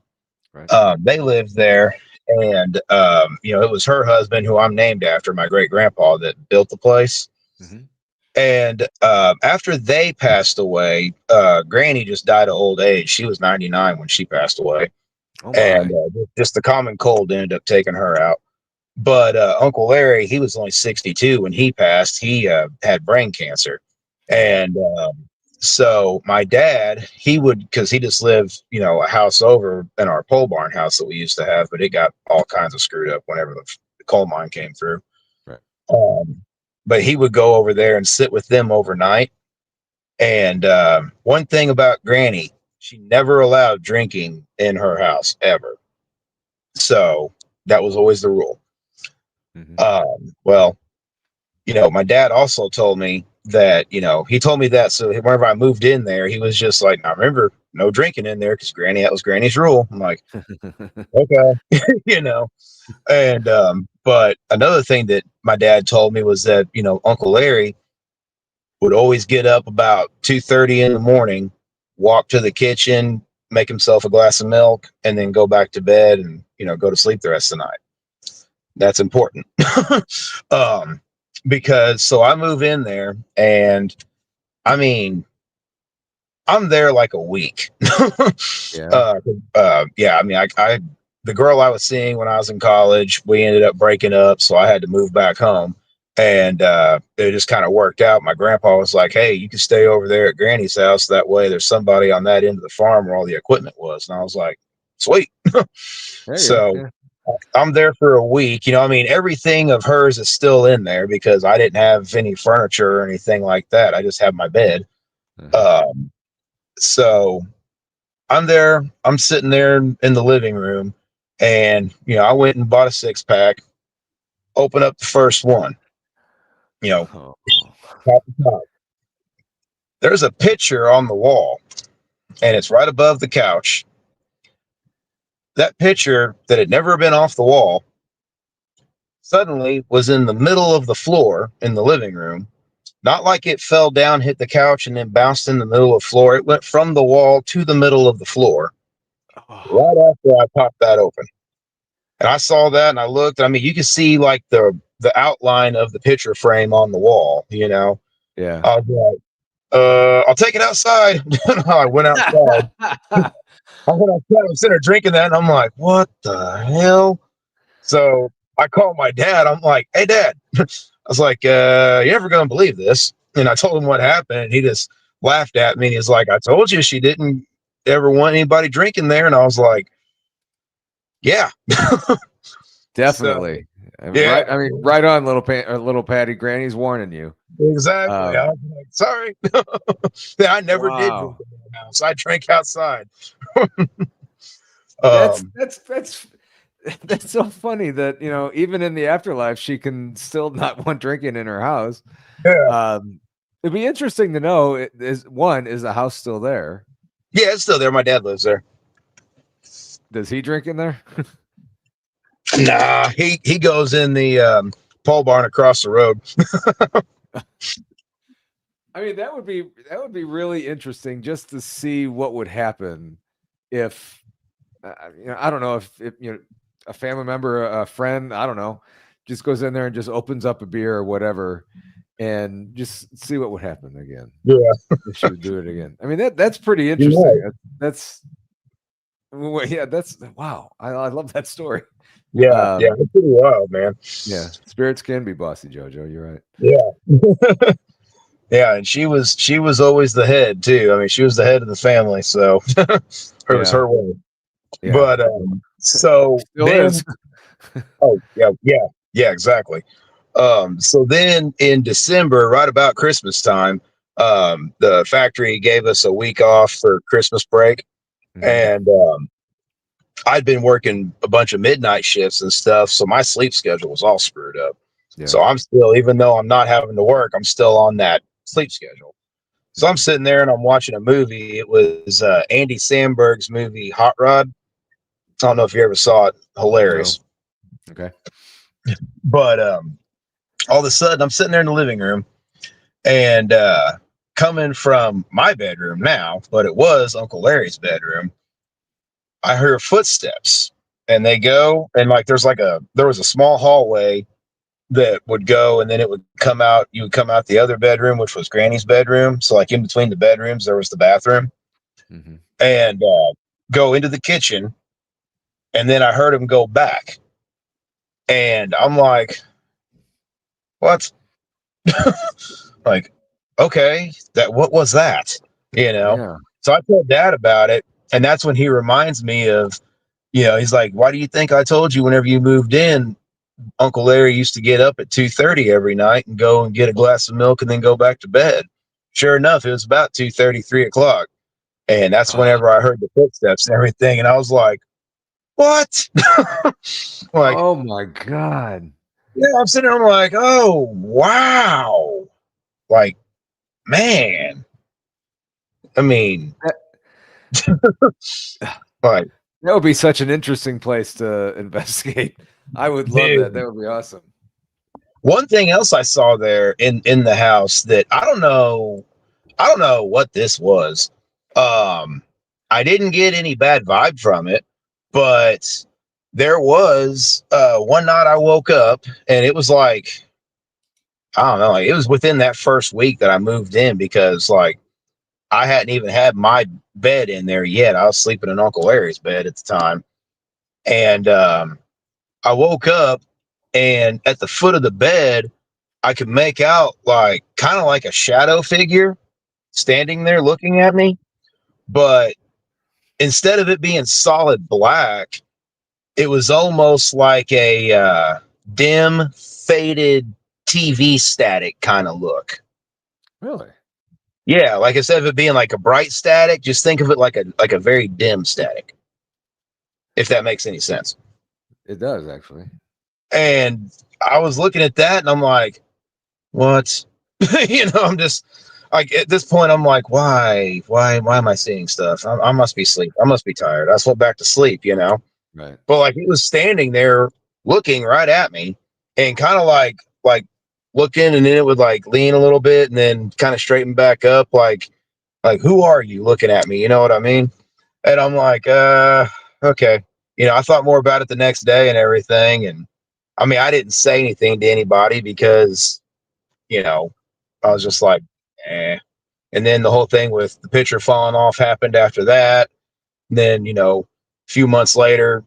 Right. They lived there, and it was her husband, who I'm named after, my great grandpa, that built the place. Mm-hmm. And after they passed away, Granny just died of old age. She was 99 when she passed away. Oh And just the common cold ended up taking her out. But Uncle Larry, he was only 62 when he passed. He had brain cancer. And so my dad, he would, because he just lived, a house over in our pole barn house that we used to have, but it got all kinds of screwed up whenever the coal mine came through. Right. But he would go over there and sit with them overnight. And one thing about Granny, she never allowed drinking in her house ever. So that was always the rule. Mm-hmm. Well, my dad also told me that, he told me that. So whenever I moved in there, he was just like, now remember, no drinking in there, because that was Granny's rule. I'm like, okay, and, but another thing that my dad told me was that, Uncle Larry would always get up about 2:30 in the morning, walk to the kitchen, make himself a glass of milk, and then go back to bed and, go to sleep the rest of the night. That's important. Because so I move in there, and I mean, I'm there like a week. Yeah. I mean, I the girl I was seeing when I was in college, we ended up breaking up, so I had to move back home. And it just kind of worked out. My grandpa was like, hey, you can stay over there at Granny's house. That way there's somebody on that end of the farm where all the equipment was. And I was like, sweet. So I'm there for a week. I mean, everything of hers is still in there because I didn't have any furniture or anything like that. I just have my bed. Mm-hmm. So I'm there. I'm sitting there in the living room, and I went and bought a 6-pack. Open up the first one. Top to top. There's a picture on the wall, and it's right above the couch. That picture that had never been off the wall suddenly was in the middle of the floor in the living room. Not like it fell down, hit the couch, and then bounced in the middle of the floor. It went from the wall to the middle of the floor right after I popped that open. And I saw that, and I looked. I mean, you can see like the outline of the picture frame on the wall. Yeah. I was like, I'll take it outside. I went outside. I was sitting there drinking that, and I'm like, what the hell? So I called my dad. I'm like, hey, Dad. I was like, you're never going to believe this. And I told him what happened, and he just laughed at me. And he's like, I told you she didn't ever want anybody drinking there. And I was like, yeah. Definitely. So, yeah. Right. I mean, right on, little Patty. Granny's warning you. Exactly. I was like, sorry. Yeah, I never did drink in the house. I drank outside. That's so funny that even in the afterlife she can still not want drinking in her house. Yeah. It'd be interesting to know is the house still there? Yeah, it's still there. My dad lives there. Does he drink in there? Nah, he goes in the pole barn across the road. I mean, that would be really interesting just to see what would happen if I don't know if a family member, a friend, I don't know, just goes in there and just opens up a beer or whatever, and just see what would happen again. Yeah, if she would do it again. I mean, that's pretty interesting. That's Well, yeah, that's wow. I love that story. Yeah, it's pretty wild, man. Yeah, spirits can be bossy, Jojo. You're right. Yeah. Yeah, and she was always the head too. I mean, she was the head of the family, so it was her way. Yeah. But so Still then, is. oh yeah, exactly. So then in December, right about Christmas time, the factory gave us a week off for Christmas break, and I'd been working a bunch of midnight shifts and stuff, so my sleep schedule was all screwed up. Yeah. So I'm still, even though I'm not having to work, I'm still on that sleep schedule. So I'm sitting there and I'm watching a movie. It was Andy Samberg's movie Hot Rod. I don't know if you ever saw it. Hilarious. No. Okay. But all of a sudden I'm sitting there in the living room, and coming from my bedroom now, but it was Uncle Larry's bedroom, I hear footsteps, and they go, and like there was a small hallway that would go, and then it would come out. You would come out the other bedroom, which was Granny's bedroom. So like in between the bedrooms, there was the bathroom, and go into the kitchen. And then I heard him go back, and I'm like, what? Like, okay, what was that? You know? Yeah. So I told Dad about it, and that's when he reminds me of, he's like, why do you think I told you whenever you moved in, Uncle Larry used to get up at 2:30 every night and go and get a glass of milk and then go back to bed. Sure enough, it was about 2:30, 3 o'clock. And that's whenever I heard the footsteps and everything. And I was like, what? Like, oh my God. Yeah, I'm sitting there, I'm like, oh, wow. Like, man. I mean, like, that would be such an interesting place to investigate. I would love that. That would be awesome. One thing else I saw there in the house that I don't know what this was. I didn't get any bad vibe from it, but there was one night I woke up and it was like, I don't know, like it was within that first week that I moved in, because like I hadn't even had my bed in there yet. I was sleeping in Uncle Larry's bed at the time. And I woke up, and at the foot of the bed, I could make out like kind of like a shadow figure standing there looking at me. But instead of it being solid black, it was almost like a dim, faded TV static kind of look. Really? Yeah, like instead of it being like a bright static, just think of it like a very dim static. If that makes any sense. It does, actually. And I was looking at that and I'm like, what? I'm just like, at this point, I'm like, why am I seeing stuff? I must be asleep. I must be tired. I just went back to sleep, Right. But like, it was standing there looking right at me and kind of like looking, and then it would like lean a little bit and then kind of straighten back up. Like, who are you looking at me? You know what I mean? And I'm like, okay. I thought more about it the next day and everything. And I mean, I didn't say anything to anybody because, I was just like, eh. And then the whole thing with the picture falling off happened after that. And then, a few months later,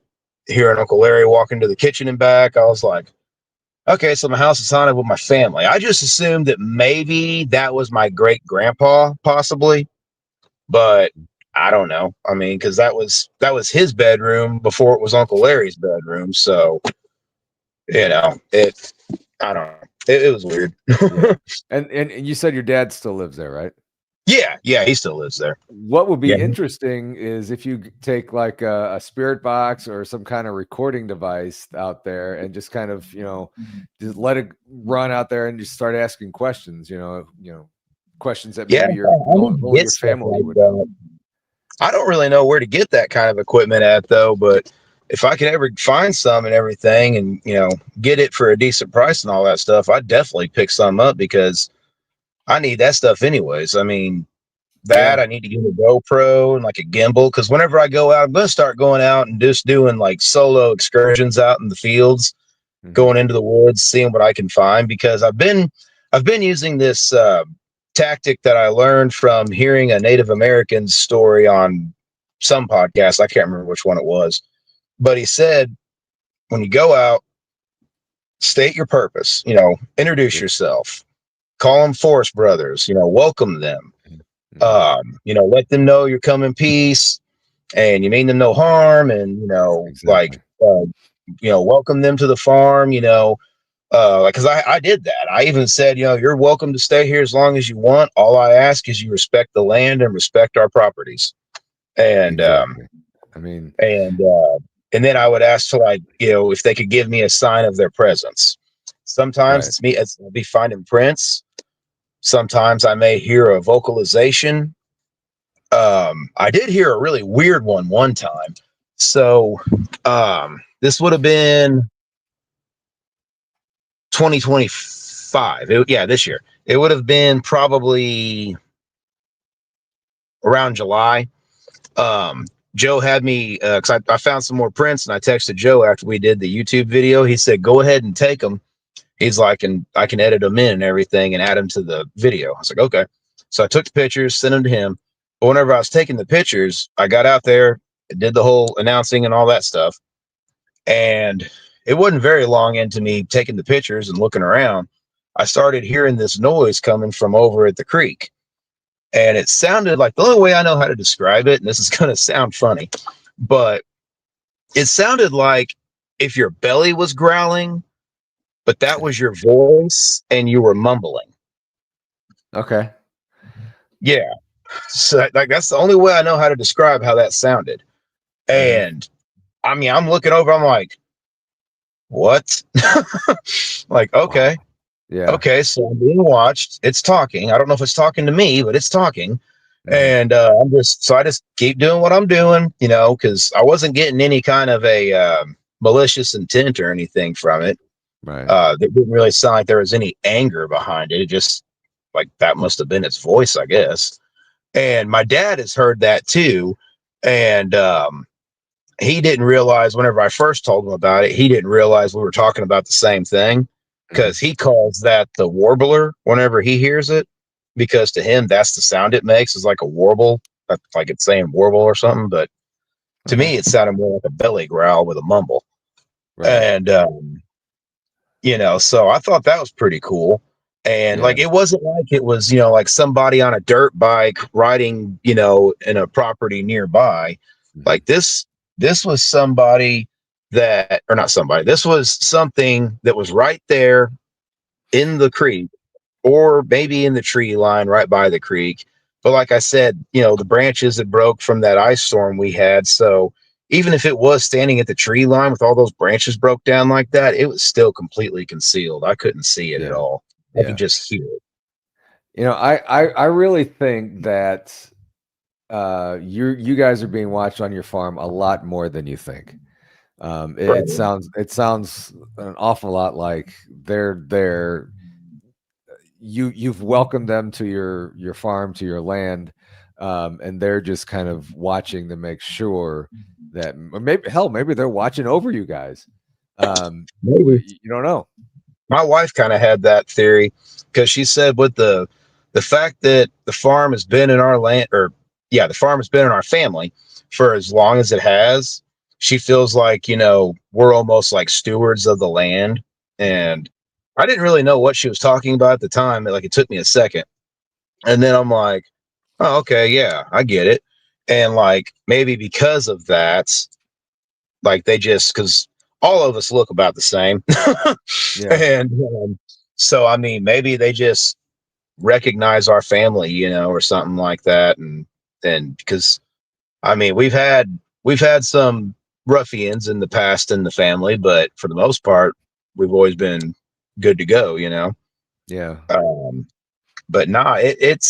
hearing Uncle Larry walk into the kitchen and back, I was like, okay, so my house is haunted with my family. I just assumed that maybe that was my great grandpa, possibly, but I don't know. I mean, because that was his bedroom before it was Uncle Larry's bedroom. So, I don't know. It was weird. Yeah. And you said your dad still lives there, right? Yeah, he still lives there. What would be interesting is if you take like a spirit box or some kind of recording device out there and just kind of, just let it run out there and just start asking questions, questions that maybe your family would know. I don't really know where to get that kind of equipment at though, but if I could ever find some and everything and, get it for a decent price and all that stuff, I'd definitely pick some up because I need that stuff anyways. I mean, I need to get a GoPro and like a gimbal, because whenever I go out, I'm going to start going out and just doing like solo excursions out in the fields, going into the woods, seeing what I can find, because I've been using this tactic that I learned from hearing a Native American story on some podcast. I can't remember which one it was, but he said, when you go out, state your purpose, introduce yourself, call them Forest Brothers, welcome them, let them know you come in peace and you mean them no harm. And, Exactly. welcome them to the farm, because I did that. I even said, you're welcome to stay here as long as you want. All I ask is you respect the land and respect our properties. And, Exactly. I mean, and then I would ask for, like, if they could give me a sign of their presence. Sometimes I'll be finding prints. Sometimes I may hear a vocalization. I did hear a really weird one time. So this would have been 2025. This year. It would have been probably around July. Joe had me, because I found some more prints, and I texted Joe after we did the YouTube video. He said, go ahead and take them. He's like, and I can edit them in and everything and add them to the video. I was like, okay. So I took the pictures, sent them to him. But whenever I was taking the pictures, I got out there, did the whole announcing and all that stuff. And it wasn't very long into me taking the pictures and looking around, I started hearing this noise coming from over at the creek. And it sounded like, the only way I know how to describe it, and this is going to sound funny, but it sounded like if your belly was growling, but that was your voice and you were mumbling. Okay. Yeah. So that's the only way I know how to describe how that sounded. And I mean, I'm looking over, I'm like, what? Like, okay. Wow. Yeah. Okay, so I'm being watched. It's talking. I don't know if it's talking to me, but it's talking. And I just keep doing what I'm doing, because I wasn't getting any kind of a malicious intent or anything from it. Right. That didn't really sound like there was any anger behind it. It just, like, that must have been its voice, I guess. And my dad has heard that too. And he didn't realize, whenever I first told him about it, he didn't realize we were talking about the same thing, because he calls that the warbler whenever he hears it, because to him, that's the sound it makes, is like a warble, like it's saying warble or something. But to me, it sounded more like a belly growl with a mumble. Right. And, so I thought that was pretty cool. And like, it wasn't like it was, like somebody on a dirt bike riding, in a property nearby. Like this was somebody that, or not somebody, this was something that was right there in the creek, or maybe in the tree line right by the creek. But like I said, the branches that broke from that ice storm we had. So even if it was standing at the tree line with all those branches broke down like that, it was still completely concealed. I couldn't see it at all. I could just hear it. I really think that you guys are being watched on your farm a lot more than you think. It sounds an awful lot like you've welcomed them to your farm, to your land, and they're just kind of watching to make sure that maybe they're watching over you guys. Maybe, you don't know. My wife kind of had that theory, because she said with the fact that the farm has been in our land, the farm has been in our family for as long as it has, she feels like, we're almost like stewards of the land. And I didn't really know what she was talking about at the time. Like, it took me a second. And then I'm like, oh, okay, yeah, I get it. And like, maybe because of that, like, because all of us look about the same. And so, I mean, maybe they just recognize our family, or something like that. And because, I mean, we've had some ruffians in the past in the family, but for the most part, we've always been good to go, Yeah. But nah, it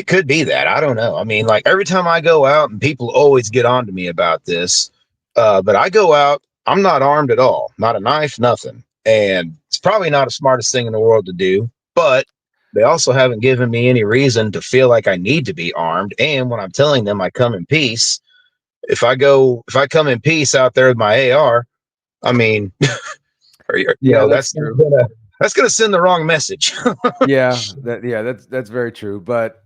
could be that. I don't know. I mean, like, every time I go out, and people always get on to me about this, but I go out, I'm not armed at all, not a knife, nothing. And it's probably not the smartest thing in the world to do, but they also haven't given me any reason to feel like I need to be armed. And when I'm telling them I come in peace, if I come in peace out there with my AR, I mean, that's going to send the wrong message. that's very true. But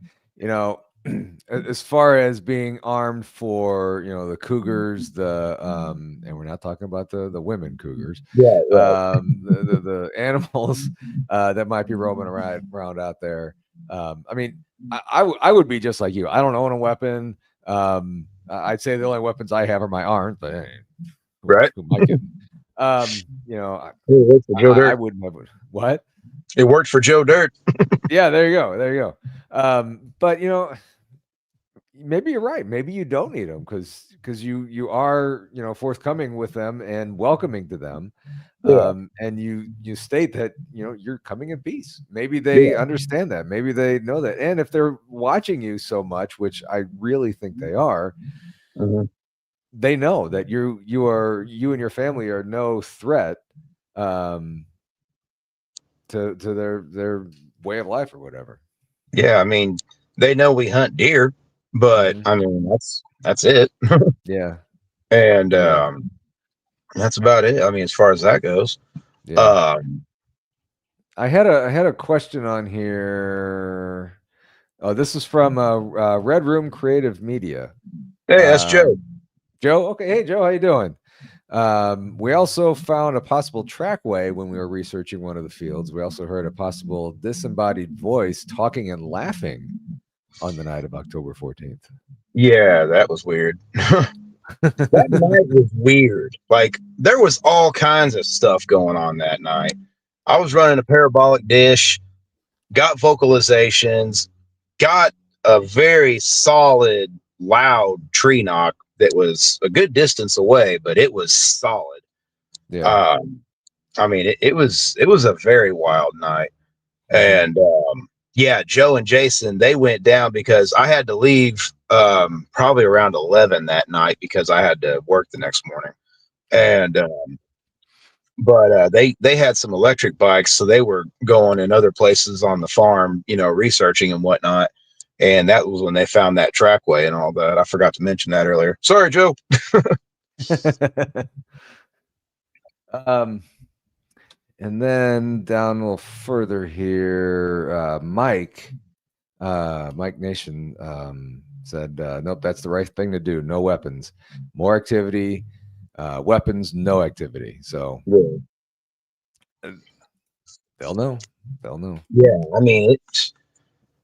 as far as being armed for, the cougars, and we're not talking about the women cougars, the animals that might be roaming around out there. I mean, I would be just like you. I don't own a weapon. I'd say the only weapons I have are my arms, but hey, right. Who might get, It worked for Joe Dirt. I wouldn't have what. It worked for Joe Dirt. Yeah, there you go. But maybe you're right. Maybe you don't need them because you are forthcoming with them and welcoming to them, and you state that you're coming in peace. Maybe they understand that. Maybe they know that. And if they're watching you so much, which I really think they are, they know that you and your family are no threat to their way of life or whatever. Yeah, I mean, they know we hunt deer, but I mean that's it. Yeah. And that's about it. I mean, as far as that goes. Yeah. I had a question on here. Oh, this is from Red Room Creative Media. Hey, that's Joe. Joe, okay. Hey, Joe, how you doing? We also found a possible trackway when we were researching one of the fields. We also heard a possible disembodied voice talking and laughing on the night of October 14th. Yeah, that was weird. That night was weird. Like, there was all kinds of stuff going on that night. I was running a parabolic dish, got vocalizations, got a very solid, loud tree knock that was a good distance away, but it was solid. Yeah. I mean, it was a very wild night. And yeah, Joe and Jason, they went down because I had to leave probably around 11 that night because I had to work the next morning. And but they had some electric bikes, so they were going in other places on the farm, researching and whatnot. And that was when they found that trackway and all that. I forgot to mention that earlier. Sorry, Joe. And then down a little further here, Mike Nation said, nope, that's the right thing to do. No weapons, more activity, weapons, no activity. So they'll know. Yeah. I mean,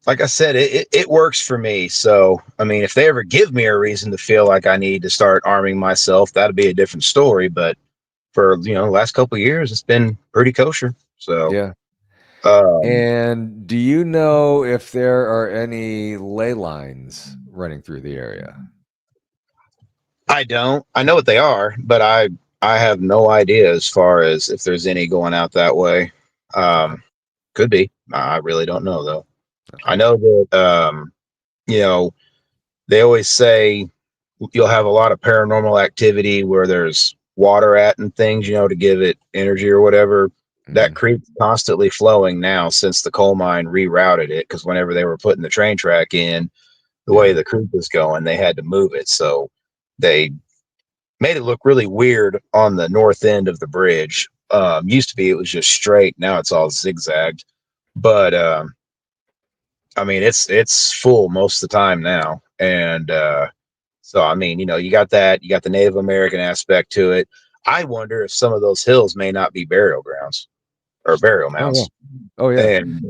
like I said, it works for me. So, I mean, if they ever give me a reason to feel like I need to start arming myself, that'd be a different story. But for, the last couple of years, it's been pretty kosher. So, yeah. And do you know if there are any ley lines running through the area? I don't. I know what they are, but I have no idea as far as if there's any going out that way. Could be. I really don't know though. Okay. I know that they always say you'll have a lot of paranormal activity where there's water at and things, to give it energy or whatever. That creek's constantly flowing now since the coal mine rerouted it, because whenever they were putting the train track in, the way the creek was going, they had to move it. So they made it look really weird on the north end of the bridge. Used to be it was just straight. Now it's all zigzagged. But I mean, it's full most of the time now. And so, I mean, you got that. You got the Native American aspect to it. I wonder if some of those hills may not be burial grounds or burial mounds. Oh, yeah. And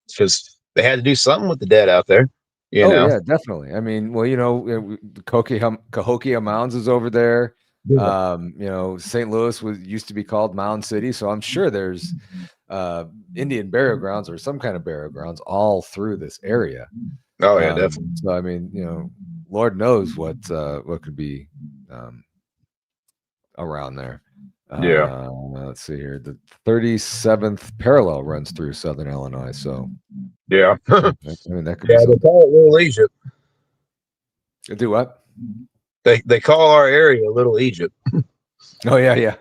because they had to do something with the dead out there. Yeah, definitely. I mean, well, Cahokia Mounds is over there. Yeah. St. Louis used to be called Mound City, so I'm sure there's Indian burial grounds or some kind of burial grounds all through this area. Oh yeah, definitely. So I mean, Lord knows what could be around there. Yeah. Let's see here. The 37th parallel runs through southern Illinois. So yeah, I mean that could be they call it Little Egypt. Do what? They call our area Little Egypt. Oh yeah.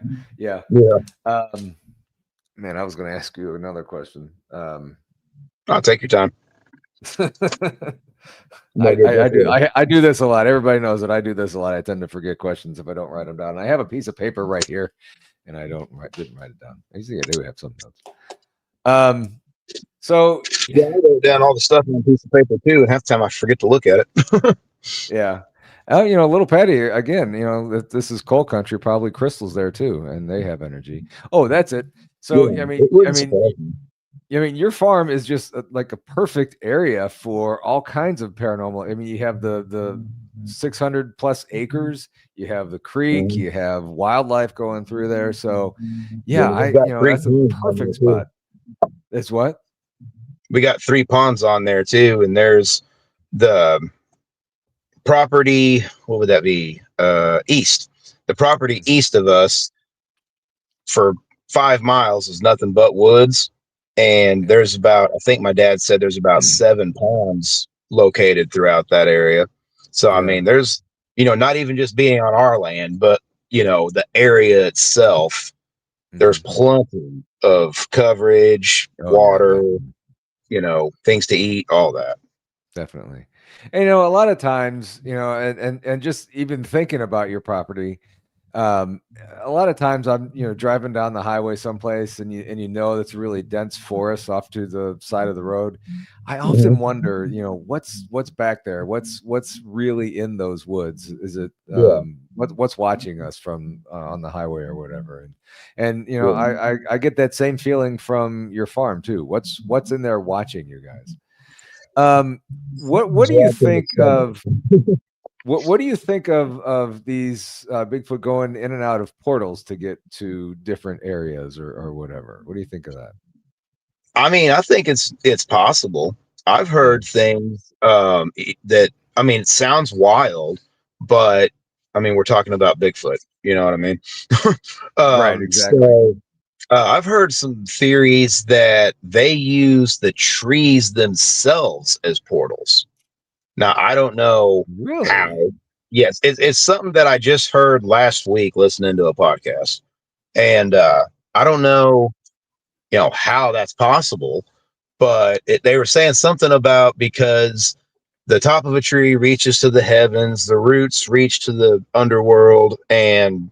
Man, I was going to ask you another question. I'll take your time. I do this a lot. Everybody knows that I do this a lot. I tend to forget questions if I don't write them down. I have a piece of paper right here, and I didn't write it down. I usually I do have some notes. So Yeah, I wrote down all the stuff on a piece of paper too, and half the time I forget to look at it. yeah. Little Patty, again, this is coal country, probably crystals there too, and they have energy. Oh, that's it. So, Yeah, it wouldn't surprise me. your farm is just like a perfect area for all kinds of paranormal. I mean, you have the 600 plus acres, you have the creek, you have wildlife going through there. So, yeah, we've got three that's a ponds on there, perfect too. spot. It's what? We got 3 ponds on there too, and there's the property. What would that be? East. The property east of us for 5 miles is nothing but woods, and there's about, I think my dad said there's about 7 ponds located throughout that area. So I mean, there's not even just being on our land, but the area itself. There's plenty of coverage, water, things to eat, all that. Definitely. And a lot of times, and just even thinking about your property, a lot of times I'm, driving down the highway someplace and it's really dense forest off to the side of the road. I often wonder, what's back there? What's really in those woods? Is it what's watching us from on the highway or whatever? And I get that same feeling from your farm too. What's in there watching you guys? What do you think of what do you think of these Bigfoot going in and out of portals to get to different areas or whatever? What do you think of that? I mean, I think it's possible. I've heard things that, I mean, it sounds wild, but I mean, we're talking about Bigfoot, you know what I mean? Right, exactly. So I've heard some theories that they use the trees themselves as portals. Now, I don't know how. Really? Yes, it's something that I just heard last week listening to a podcast. And I don't know, how that's possible, but they were saying something about because the top of a tree reaches to the heavens, the roots reach to the underworld, and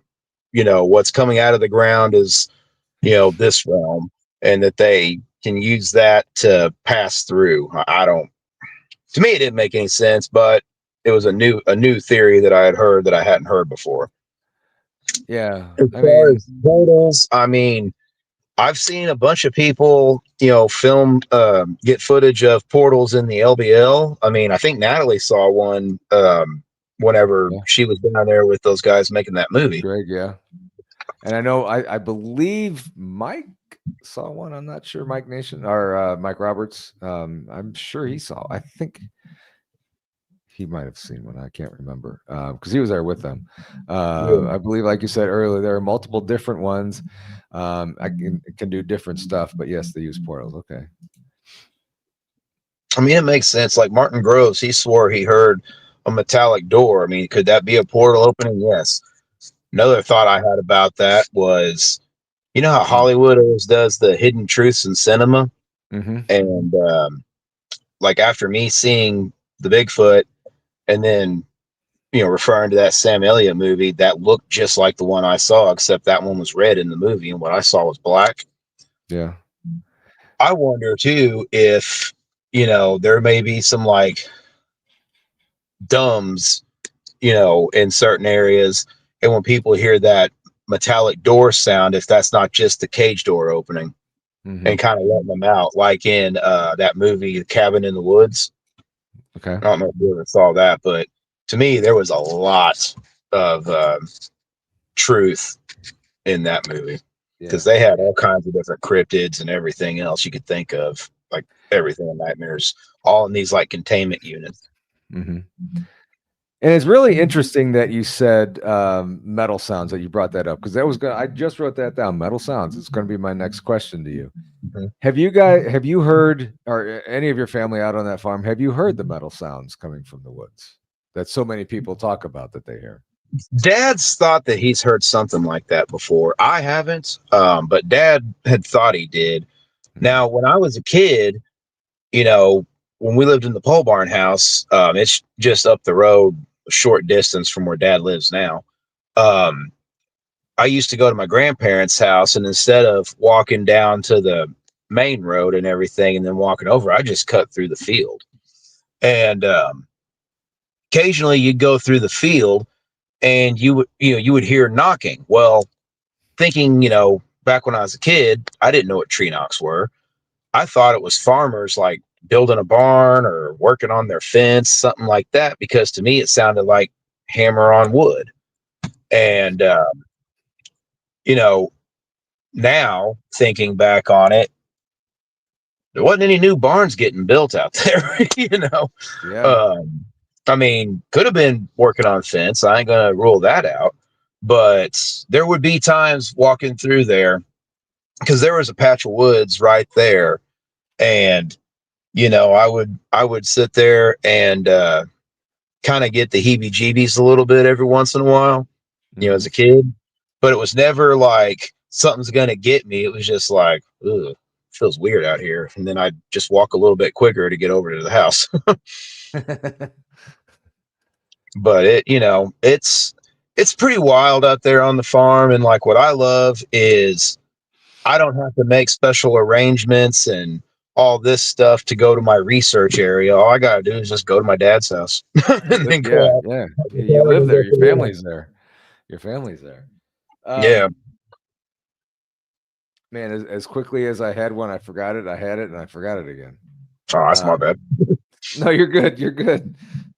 what's coming out of the ground is this realm, and that they can use that to pass through. I don't. To me, it didn't make any sense, but it was a new theory that I had heard that I hadn't heard before. Yeah, As far as portals, I mean, I've seen a bunch of people, film, get footage of portals in the LBL. I mean, I think Natalie saw one whenever she was down there with those guys making that movie. Greg, yeah. And I know, I believe Mike saw one. I'm not sure, Mike Nation or Mike Roberts. I'm sure he saw. I think he might have seen one. I can't remember because he was there with them. I believe, like you said earlier, there are multiple different ones. I can do different stuff, but yes, they use portals. Okay. I mean, it makes sense. Like Martin Groves, he swore he heard a metallic door. I mean, could that be a portal opening? Yes. Another thought I had about that was, how Hollywood always does the hidden truths in cinema? Mm-hmm. And like after me seeing the Bigfoot and then, referring to that Sam Elliott movie, that looked just like the one I saw, except that one was red in the movie and what I saw was black. Yeah. I wonder too if, there may be some like dumbs, in certain areas. And when people hear that metallic door sound, if that's not just the cage door opening and kind of letting them out, like in that movie, The Cabin in the Woods. Okay. I don't know if you ever saw that, but to me, there was a lot of truth in that movie because they had all kinds of different cryptids and everything else you could think of, like everything in nightmares, all in these like containment units. Mm-hmm. And it's really interesting that you said metal sounds, that you brought that up, because I just wrote that down. Metal sounds. It's going to be my next question to you. Mm-hmm. Have you heard, or any of your family out on that farm, have you heard the metal sounds coming from the woods that so many people talk about that they hear? Dad's thought that he's heard something like that before. I haven't, but Dad had thought he did. Mm-hmm. Now, when I was a kid, when we lived in the pole barn house, it's just up the road, a short distance from where Dad lives now. I used to go to my grandparents' house, and instead of walking down to the main road and everything, and then walking over, I just cut through the field. And occasionally you'd go through the field and you would hear knocking. Well, thinking, back when I was a kid, I didn't know what tree knocks were. I thought it was farmers like building a barn or working on their fence, something like that, because to me it sounded like hammer on wood. And now thinking back on it, there wasn't any new barns getting built out there. Yeah. I mean, could have been working on fence. I ain't gonna rule that out, but there would be times walking through there because there was a patch of woods right there, and I would sit there and kind of get the heebie-jeebies a little bit every once in a while, as a kid. But it was never like something's gonna get me. It was just like, ugh, feels weird out here, and then I'd just walk a little bit quicker to get over to the house. But it's pretty wild out there on the farm, and like what I love is I don't have to make special arrangements and all this stuff to go to my research area. All I gotta do is just go to my dad's house and then go out. Yeah. You live there. Your family's there. Yeah. Man, as quickly as I had one, I forgot it. I had it and I forgot it again. Oh, that's my bad. No, you're good. You're good.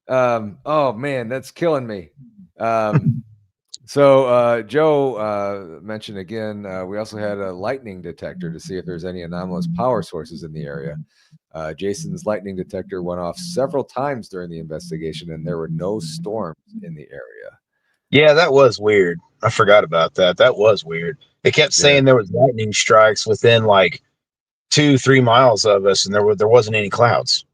Oh man, that's killing me. So Joe mentioned again, we also had a lightning detector to see if there's any anomalous power sources in the area. Jason's lightning detector went off several times during the investigation, and there were no storms in the area. Yeah, that was weird. I forgot about that. That was weird. It kept saying there was lightning strikes within like 2-3 miles of us, and there wasn't any clouds.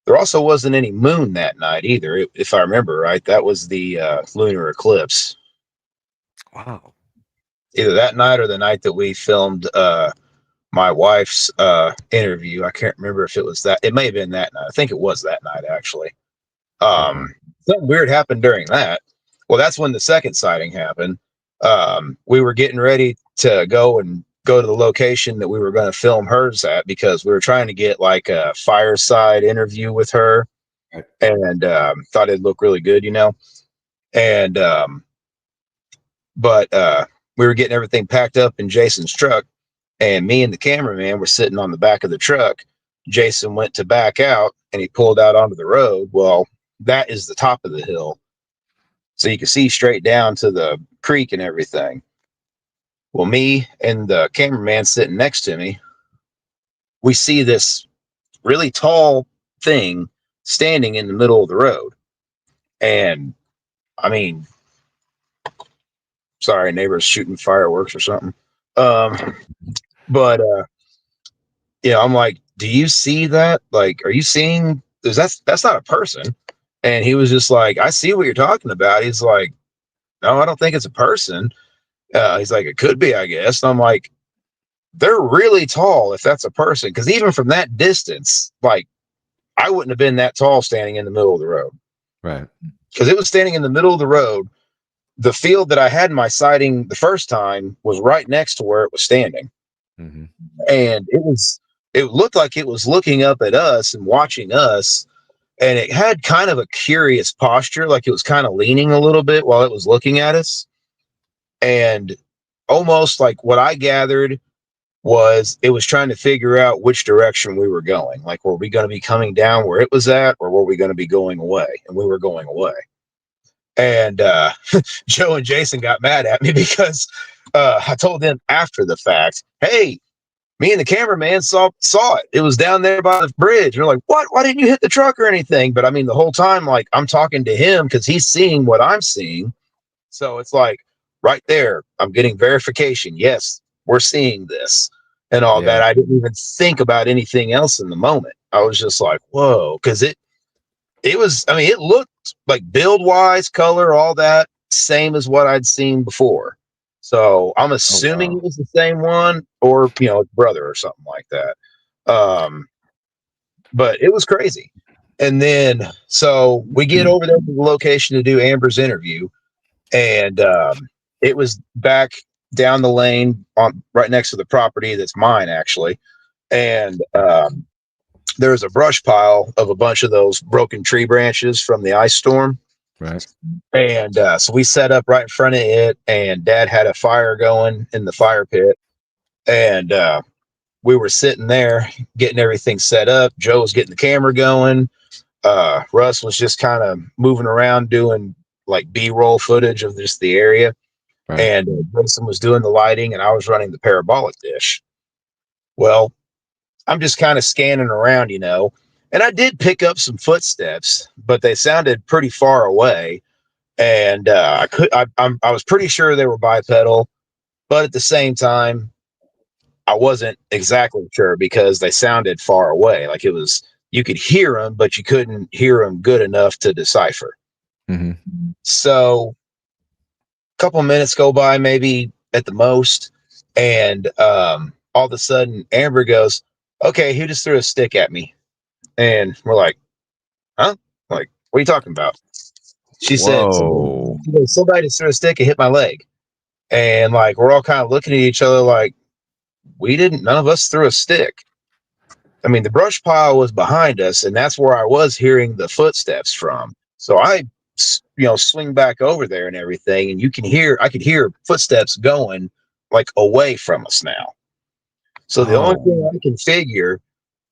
There also wasn't any moon that night either, if I remember right. That was the lunar eclipse. Wow. Either that night or the night that we filmed my wife's interview. I can't remember if it was that. It may have been that night. I think it was that night, actually. Something weird happened during that. Well, that's when the second sighting happened. We were getting ready to go to the location that we were going to film hers at, because we were trying to get like a fireside interview with her, and thought it'd look really good, and but we were getting everything packed up in Jason's truck, and me and the cameraman were sitting on the back of the truck. Jason went to back out and he pulled out onto the road. Well, that is the top of the hill, so you can see straight down to the creek and everything. Well, me and the cameraman sitting next to me, we see this really tall thing standing in the middle of the road. And I mean, sorry, neighbors shooting fireworks or something. But I'm like, do you see that? Like, are you seeing? That's not a person. And he was just like, I see what you're talking about. He's like, no, I don't think it's a person. He's like, it could be, I guess. And I'm like, they're really tall if that's a person, because even from that distance, like, I wouldn't have been that tall standing in the middle of the road. Right. Because it was standing in the middle of the road. The field that I had in my sighting the first time was right next to where it was standing. Mm-hmm. And it looked like it was looking up at us and watching us. And it had kind of a curious posture, like it was kind of leaning a little bit while it was looking at us. And almost like what I gathered was it was trying to figure out which direction we were going. Like, were we going to be coming down where it was at, or were we going to be going away? And we were going away. And Joe and Jason got mad at me because I told them after the fact, hey, me and the cameraman saw it. It was down there by the bridge. They're like, what? Why didn't you hit the truck or anything? But I mean, the whole time, like, I'm talking to him because he's seeing what I'm seeing. So it's like right there, I'm getting verification. Yes, we're seeing this and all that. I didn't even think about anything else in the moment. I was just like, whoa, because it was, I mean, it looked like build wise, color, all that, same as what I'd seen before. So I'm assuming it was the same one, or brother or something like that. But it was crazy. And then so we get over there to the location to do Amber's interview, and it was back down the lane right next to the property that's mine, actually. and there was a brush pile of a bunch of those broken tree branches from the ice storm. Right. And so we set up right in front of it, and Dad had a fire going in the fire pit, and we were sitting there getting everything set up. Joe was getting the camera going. Russ was just kind of moving around doing like B-roll footage of just the area. Right. And Jason was doing the lighting, and I was running the parabolic dish. Well, I'm just kind of scanning around, you know, and I did pick up some footsteps, but they sounded pretty far away. And I was pretty sure they were bipedal, but at the same time, I wasn't exactly sure because they sounded far away. Like it was, you could hear them, but you couldn't hear them good enough to decipher. Mm-hmm. So a couple of minutes go by, maybe at the most, and all of a sudden Amber goes, "Okay, who just threw a stick at me?" And we're like, "Huh? Like, what are you talking about?" She said, "Somebody just threw a stick and hit my leg." And like, we're all kind of looking at each other like, none of us threw a stick. I mean, the brush pile was behind us, and that's where I was hearing the footsteps from. So I, swing back over there and everything, and I could hear footsteps going like away from us now. So the only thing I can figure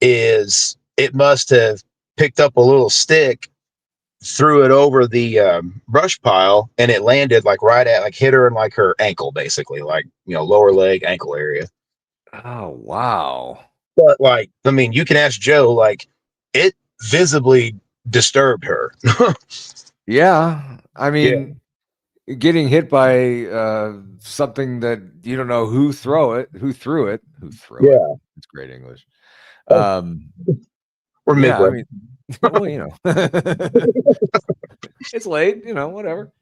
is it must have picked up a little stick, threw it over the brush pile, and it landed like hit her in like her ankle, basically, like, lower leg, ankle area. Oh, wow. But like, I mean, you can ask Joe, like, it visibly disturbed her. Yeah. I mean, getting hit by something that you don't know who threw it. It's great English. We're midway. I mean, well, it's late, whatever.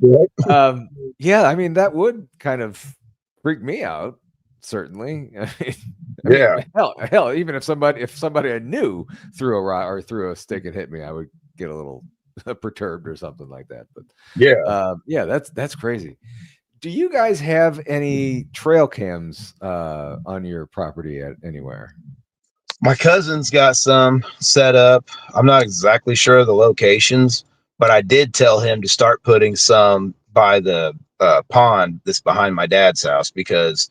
I mean, that would kind of freak me out, certainly. I mean, hell, even if somebody I knew threw a rock or threw a stick and hit me, I would get a little perturbed or something like that. But that's crazy. Do you guys have any trail cams on your property anywhere? My cousin's got some set up. I'm not exactly sure of the locations, but I did tell him to start putting some by the pond that's behind my dad's house, because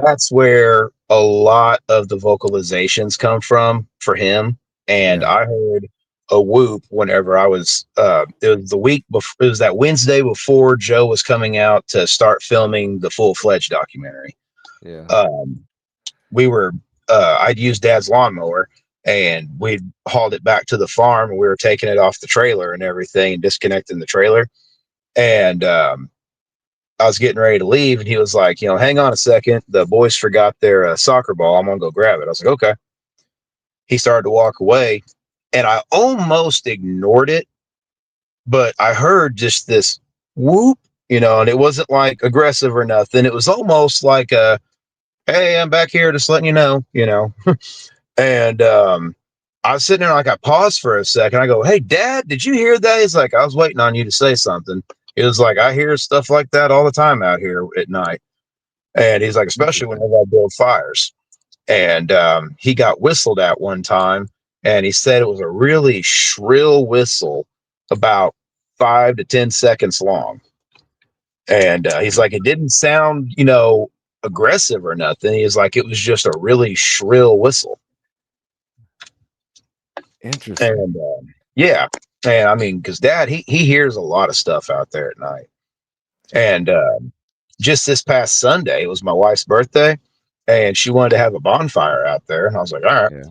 that's where a lot of the vocalizations come from for him. And I heard a whoop whenever I was, it was the week before, it was that Wednesday before Joe was coming out to start filming the full-fledged documentary. I'd used Dad's lawnmower, and we'd hauled it back to the farm, and we were taking it off the trailer and everything, and disconnecting the trailer. And I was getting ready to leave, and he was like, "Hang on a second. The boys forgot their soccer ball. I'm going to go grab it." I was like, "Okay." He started to walk away, and I almost ignored it, but I heard just this whoop, and it wasn't like aggressive or nothing. It was almost like a, "Hey, I'm back here just letting you know." And I was sitting there, like, I paused for a second. I go, "Hey, Dad, did you hear that?" He's like, "I was waiting on you to say something." It was like, "I hear stuff like that all the time out here at night." And he's like, "Especially whenever I build fires." And he got whistled at one time, and he said it was a really shrill whistle, about 5 to 10 seconds long. And he's like, it didn't sound, aggressive or nothing. He was like, it was just a really shrill whistle. Interesting. And and I mean, because Dad, he hears a lot of stuff out there at night. And just this past Sunday, it was my wife's birthday, and she wanted to have a bonfire out there. And I was like, all right.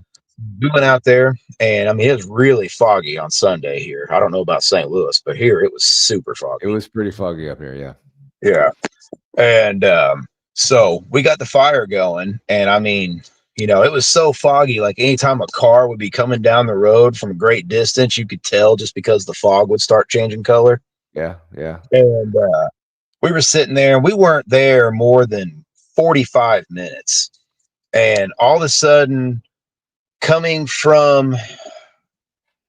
We went out there, and I mean, it was really foggy on Sunday here. I don't know about St. Louis, but here it was super foggy. It was pretty foggy up here. Yeah. And so we got the fire going, and I mean, it was so foggy, like anytime a car would be coming down the road from a great distance, you could tell just because the fog would start changing color. Yeah. And we were sitting there, and we weren't there more than 45 minutes. And all of a sudden, coming from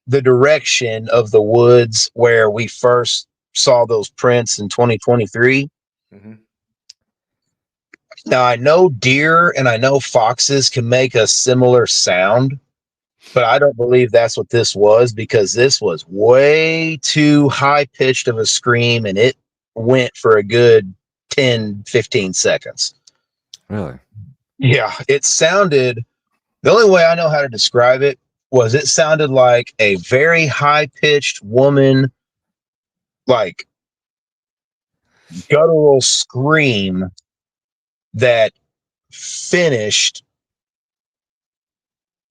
the direction of the woods where we first saw those prints in 2023, Now I know deer and I know foxes can make a similar sound, but I don't believe that's what this was, because this was way too high pitched of a scream, and it went for a good 10, 15 seconds. Really? Yeah, it sounded, the only way I know how to describe it was it sounded like a very high pitched woman, like guttural scream that finished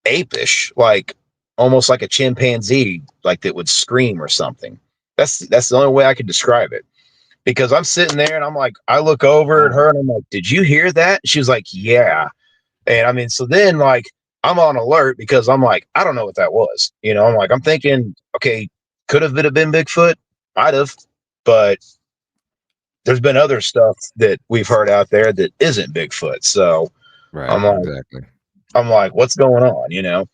apish, like almost like a chimpanzee, like that would scream or something. That's the only way I could describe it. Because I'm sitting there and I'm like, I look over at her and I'm like, did you hear that? She was like, yeah. And I mean, so then like I'm on alert because I'm like, I don't know what that was. You know, I'm like, I'm thinking, okay, could have been Bigfoot, might have, but there's been other stuff that we've heard out there that isn't Bigfoot. So Right. I'm like, Exactly. I'm like, what's going on? You know?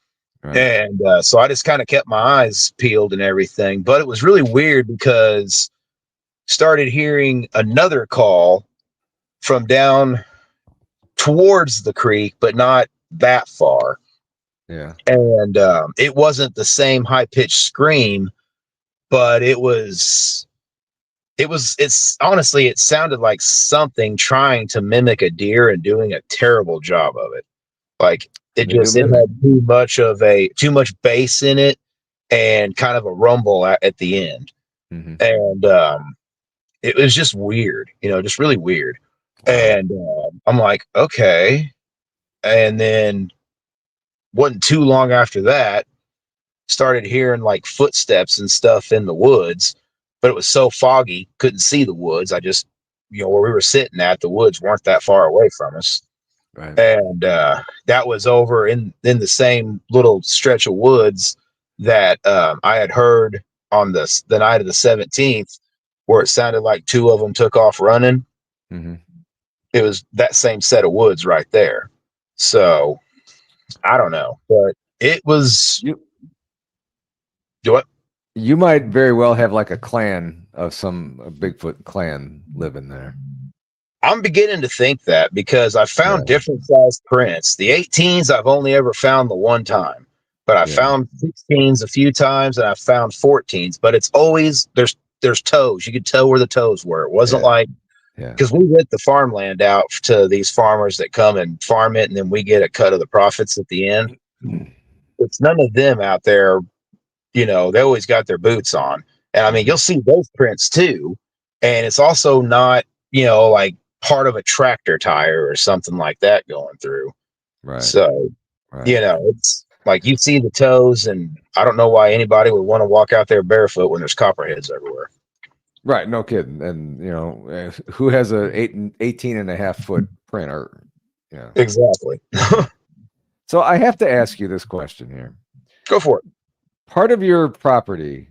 Right. And so I just kind of kept my eyes peeled and everything. But it was really weird because started hearing another call from down towards the creek, but not that far. Yeah. And it wasn't the same high pitched scream, but it's honestly, it sounded like something trying to mimic a deer and doing a terrible job of it. Like it had too much bass in it and kind of a rumble at the end. Mm-hmm. And it was just weird, you know, just really weird. Wow. And I'm like, okay. And then wasn't too long after that, started hearing like footsteps and stuff in the woods, but it was so foggy, couldn't see the woods. I just, you know, where we were sitting at, the woods weren't that far away from us. Right. And that was over in the same little stretch of woods that I had heard on the night of the 17th, where it sounded like two of them took off running. Mm-hmm. It was that same set of woods right there. So I don't know, but it was. You might very well have like a clan of a Bigfoot clan living there. I'm beginning to think that, because I found different sized prints. The 18s I've only ever found the one time, but I found 16s a few times, and I found 14s. But it's always there's toes. You could tell where the toes were. It wasn't like, because we rent the farmland out to these farmers that come and farm it, and then we get a cut of the profits at the end. It's none of them out there. You know, they always got their boots on. And I mean, you'll see those prints too. And it's also not, you know, like part of a tractor tire or something like that going through. Right. So, you know, it's like you see the toes, and I don't know why anybody would want to walk out there barefoot when there's copperheads everywhere. Right. No kidding. And, you know, who has a 18.5 foot print? Or, yeah. Exactly. So I have to ask you this question here. Go for it. Part of your property,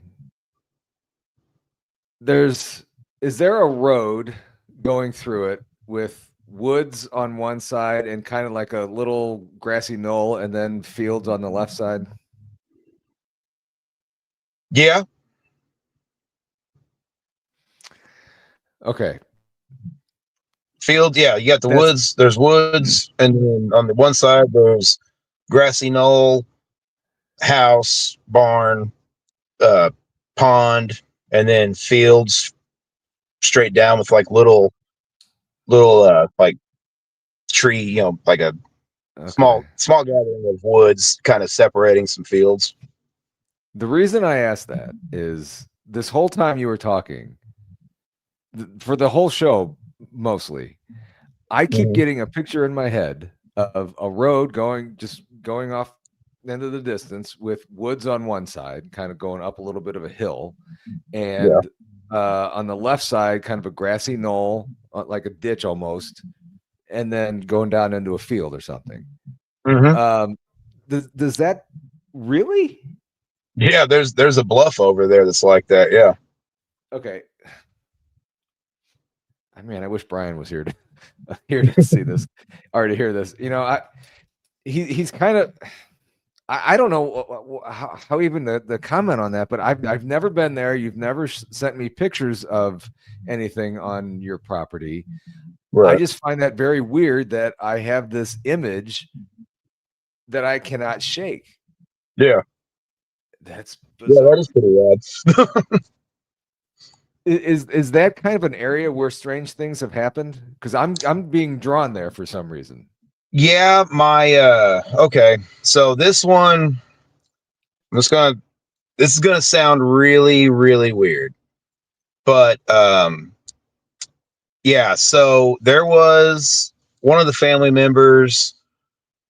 is there a road going through it with woods on one side and kind of like a little grassy knoll, and then fields on the left side? Yeah. Okay. Field, yeah. You got the woods. There's woods, and then on the one side there's grassy knoll, house, barn, pond, and then fields straight down with like little like tree, you know, like a small gathering of woods kind of separating some fields. The reason I asked that is this whole time you were talking, for the whole show mostly, I keep getting a picture in my head of a road going off into the distance with woods on one side, kind of going up a little bit of a hill, and on the left side, kind of a grassy knoll, like a ditch almost, and then going down into a field or something. Does that really? Yeah, there's a bluff over there that's like that. Yeah. Okay. I mean, I wish Brian was here to see this or to hear this. You know, he's kind of. I don't know how even the comment on that, but I've never been there. You've never sent me pictures of anything on your property. Right. I just find that very weird that I have this image that I cannot shake. Yeah. That's Yeah, bizarre. that is pretty rad. Is that kind of an area where strange things have happened? Because I'm being drawn there for some reason. Yeah, okay. So this one, this is gonna sound really, really weird. But yeah, so there was one of the family members,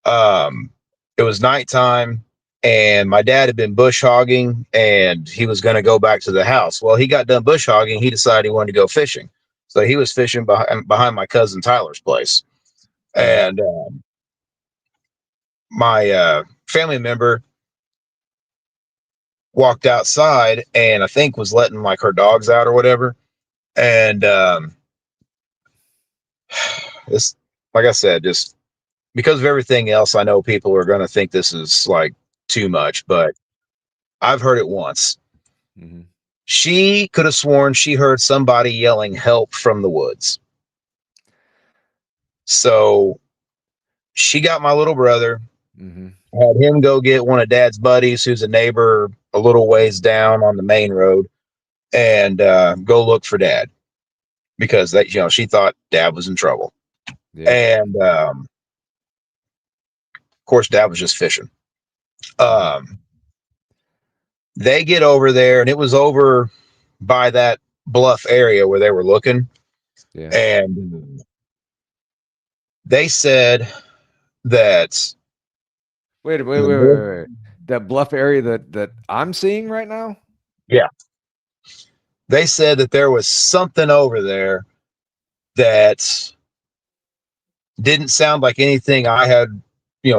it was nighttime, and my dad had been bush hogging and he was gonna go back to the house. Well, he got done bush hogging, he decided he wanted to go fishing. So he was fishing behind my cousin Tyler's place. Yeah. And my family member walked outside and I think was letting like her dogs out or whatever. And this, like I said, just because of everything else, I know people are going to think this is like too much, but I've heard it once. Mm-hmm. She could have sworn she heard somebody yelling help from the woods. So she got my little brother, Mm-hmm. had him go get one of dad's buddies who's a neighbor a little ways down on the main road, and go look for dad, because that, she thought dad was in trouble. Yeah. And of course dad was just fishing. They get over there, and it was over by that bluff area where they were looking. Yeah. And they said that Wait. That bluff area that I'm seeing right now? Yeah. They said that there was something over there that didn't sound like anything I had,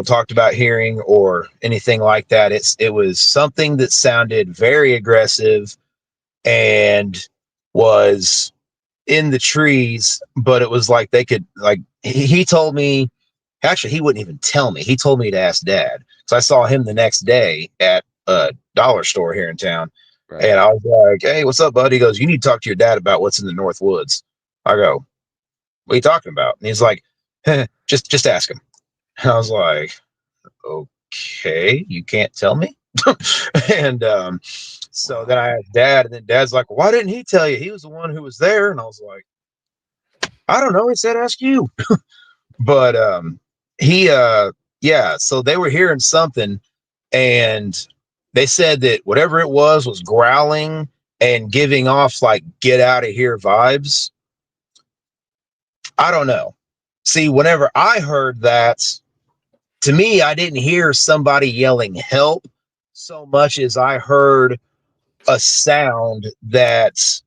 talked about hearing or anything like that. It was something that sounded very aggressive and was in the trees, but it was like they could, like, he told me, actually, he wouldn't even tell me. He told me to ask dad. So I saw him the next day at a dollar store here in town. Right. And I was like, hey, what's up, bud? He goes, you need to talk to your dad about what's in the North Woods. I go, what are you talking about? And he's like, just ask him. And I was like, okay, you can't tell me. And so then I asked dad, and then dad's like, why didn't he tell you? He was the one who was there. And I was like, I don't know. He said, ask you. But yeah, so they were hearing something, and they said that whatever it was growling and giving off like get out of here vibes. I don't know. See, whenever I heard that, to me, I didn't hear somebody yelling help so much as I heard a sound that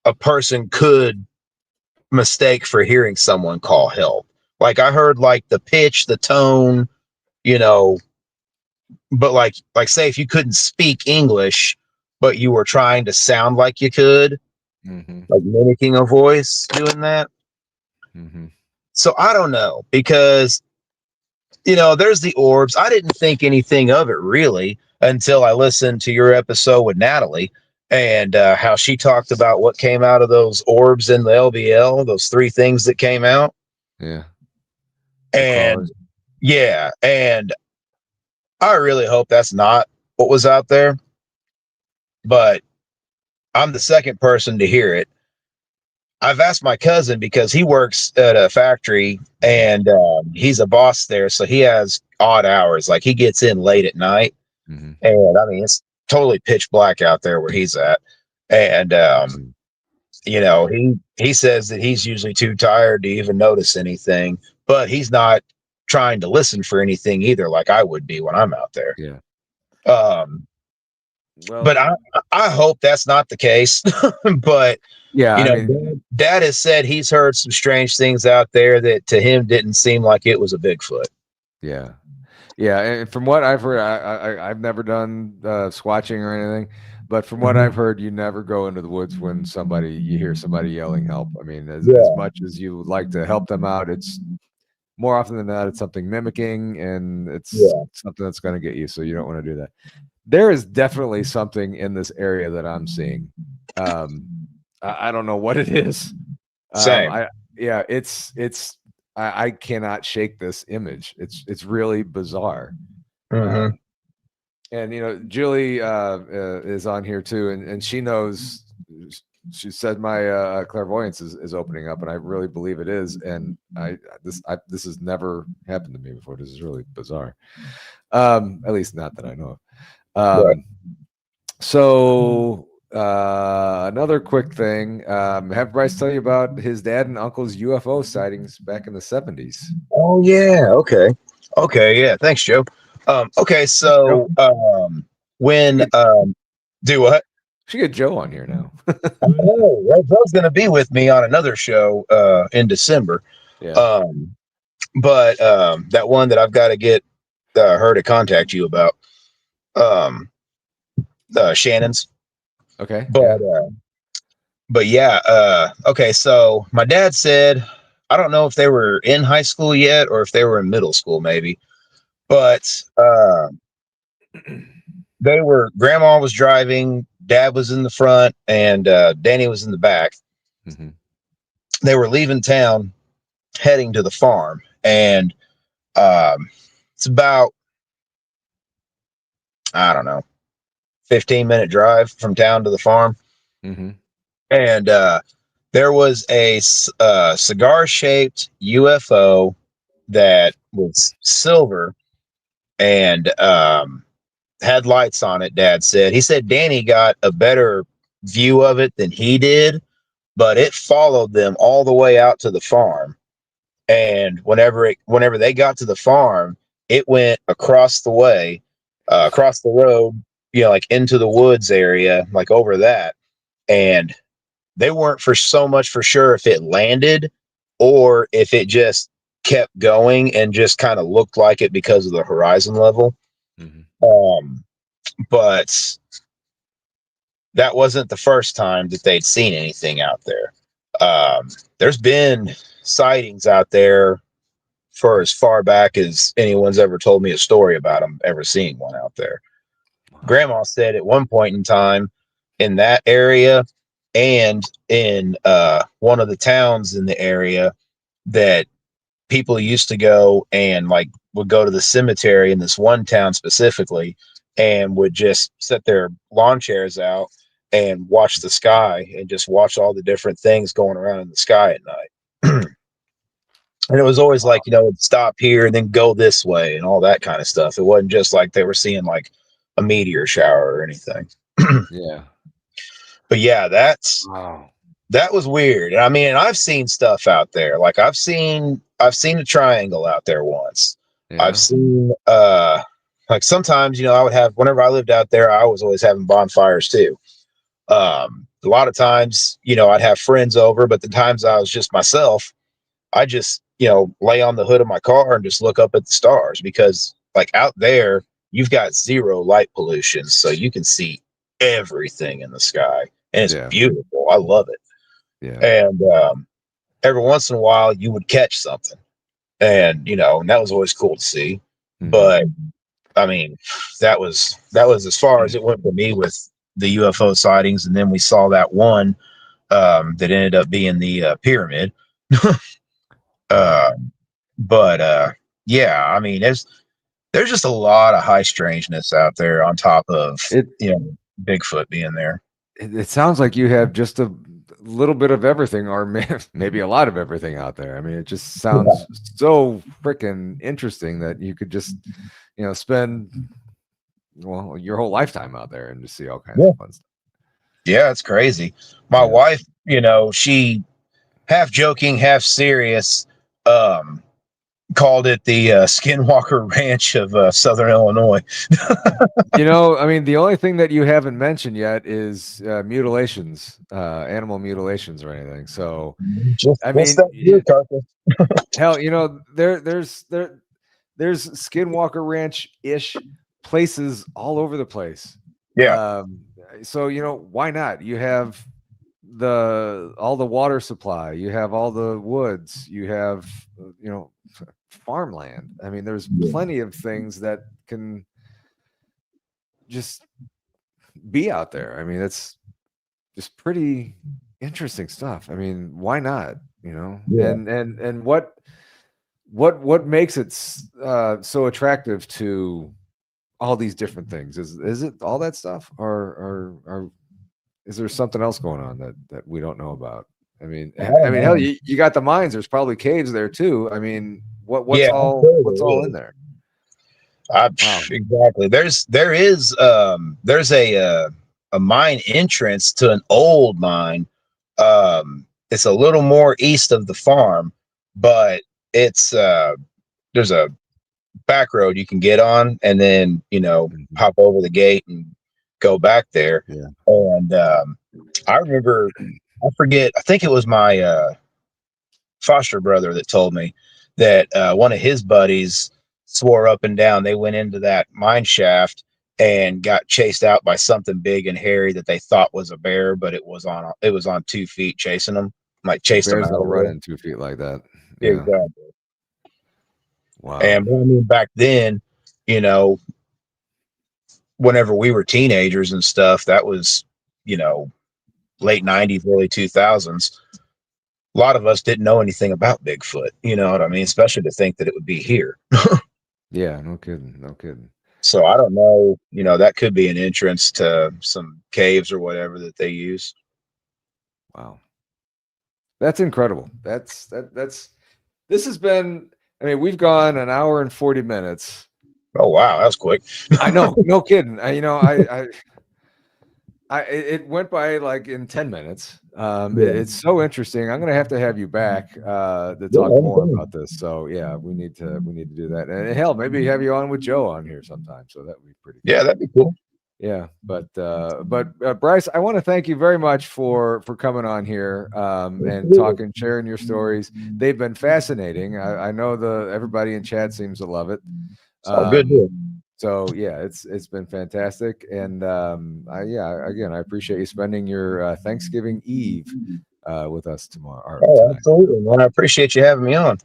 a person could mistake for hearing someone call help. Like I heard like the pitch, the tone, but like say if you couldn't speak English, but you were trying to sound like you could, like mimicking a voice, doing that. So I don't know, because there's the orbs. I didn't think anything of it really until I listened to your episode with Natalie, and how she talked about what came out of those orbs in the LBL, those 3 things that came out. Yeah. And yeah, and I really hope that's not what was out there, but I'm the second person to hear it. I've asked my cousin, because he works at a factory, and he's a boss there, so he has odd hours. Like he gets in late at night, and I mean it's totally pitch black out there where he's at, and he says that he's usually too tired to even notice anything, but he's not trying to listen for anything either, like I would be when I'm out there. Yeah. Well, but I hope that's not the case. But yeah, Dad has said he's heard some strange things out there that to him didn't seem like it was a Bigfoot. Yeah. And from what I've heard, I've never done squatching or anything, but from what I've heard, you never go into the woods when you hear somebody yelling help. I mean, as much as you would like to help them out, it's more often than not, it's something mimicking, and it's something that's going to get you. So you don't want to do that. There is definitely something in this area that I'm seeing. I don't know what it is. Same. yeah, I cannot shake this image. It's really bizarre. Mm-hmm. And Julie is on here too, and she knows. She said my clairvoyance is opening up, and I really believe it is. And this has never happened to me before. This is really bizarre. At least not that I know of. Right. So another quick thing, have Bryce tell you about his dad and uncle's UFO sightings back in the 70s. Oh yeah. Okay. Yeah. Thanks, Joe. Okay. So when do what? Should get Joe on here now. Oh, well, Joe's going to be with me on another show in December. Yeah. But that one that I've got to get her to contact you about, Shannon's. Okay. But yeah. Okay. So my dad said, I don't know if they were in high school yet or if they were in middle school, maybe. But grandma was driving, dad was in the front, and Danny was in the back. Mm-hmm. They were leaving town, heading to the farm, and it's about, I don't know, 15-minute drive from town to the farm. Mm-hmm. And there was a cigar-shaped UFO that was silver and had lights on it, Dad said. He said Danny got a better view of it than he did, but it followed them all the way out to the farm. And whenever they got to the farm, it went across the way, across the road, like into the woods area, like over that. And they weren't for sure if it landed or if it just kept going and just kind of looked like it because of the horizon level. Mm-hmm. But that wasn't the first time that they'd seen anything out there. There's been sightings out there for as far back as anyone's ever told me a story about them ever seeing one out there. Wow. Grandma said at one point in time in that area and in one of the towns in the area that people used to go and would go to the cemetery in this one town specifically and would just set their lawn chairs out and watch the sky and just watch all the different things going around in the sky at night. And it was always like, it'd stop here and then go this way and all that kind of stuff. It wasn't just like they were seeing like a meteor shower or anything. Yeah. But yeah, that was weird. I mean, I've seen stuff out there. Like I've seen a triangle out there once. Yeah. I've seen like sometimes, I would have, whenever I lived out there, I was always having bonfires too. A lot of times, I'd have friends over, but the times I was just myself, I just, lay on the hood of my car and just look up at the stars because like out there, you've got zero light pollution. So you can see everything in the sky and it's beautiful. I love it. Yeah. And every once in a while you would catch something and, and that was always cool to see. Mm-hmm. But I mean, that was as far as it went for me with the UFO sightings. And then we saw that one that ended up being the pyramid. But yeah, I mean, there's just a lot of high strangeness out there on top of Bigfoot being there. It sounds like you have just a little bit of everything, or maybe a lot of everything out there. I mean, it just sounds so freaking interesting that you could just, spend your whole lifetime out there and just see all kinds of fun stuff. Yeah, it's crazy. My wife, she half joking, half serious, called it the Skinwalker Ranch of Southern Illinois. I mean, the only thing that you haven't mentioned yet is mutilations, animal mutilations or anything. So, hell, there's Skinwalker Ranch-ish places all over the place. Yeah. So, why not? You have all the water supply, you have all the woods, you have, farmland. I mean, there's plenty of things that can just be out there. I mean, it's just pretty interesting stuff. I mean, why not? you know, Yeah. and what makes it so attractive to all these different things? Is it all that stuff, or is there something else going on that we don't know about? I mean, hell, you got the mines. There's probably caves there too. I mean, what's all in there? Wow. Exactly. There is a mine entrance to an old mine. It's a little more east of the farm, but it's there's a back road you can get on, and then hop over the gate and go back there. Yeah. And I remember, I forget, I think it was my foster brother that told me that one of his buddies swore up and down they went into that mine shaft and got chased out by something big and hairy that they thought was a bear, but it was on 2 feet chasing them, like chased them Bears out. don't run in 2 feet like that. Yeah. Exactly. Wow. And I mean, back then, whenever we were teenagers and stuff, that was, late 90s, early 2000s. A lot of us didn't know anything about Bigfoot. You know what I mean? Especially to think that it would be here. Yeah, no kidding. So I don't know, that could be an entrance to some caves or whatever that they use. Wow. That's incredible. This has been, I mean, we've gone an hour and 40 minutes. Oh, wow. That was quick. I know. No kidding. It went by like in 10 minutes. It's so interesting. I'm going to have you back to talk more about this. So yeah, we need to do that. And hell, maybe have you on with Joe on here sometime. So that would be pretty cool. Yeah, that'd be cool. Yeah, but Bryce, I want to thank you very much for coming on here and talking, sharing your stories. They've been fascinating. I know everybody in chat seems to love it. Good. So yeah, it's been fantastic, and I appreciate you spending your Thanksgiving Eve with us tomorrow. Oh, absolutely, man. I appreciate you having me on.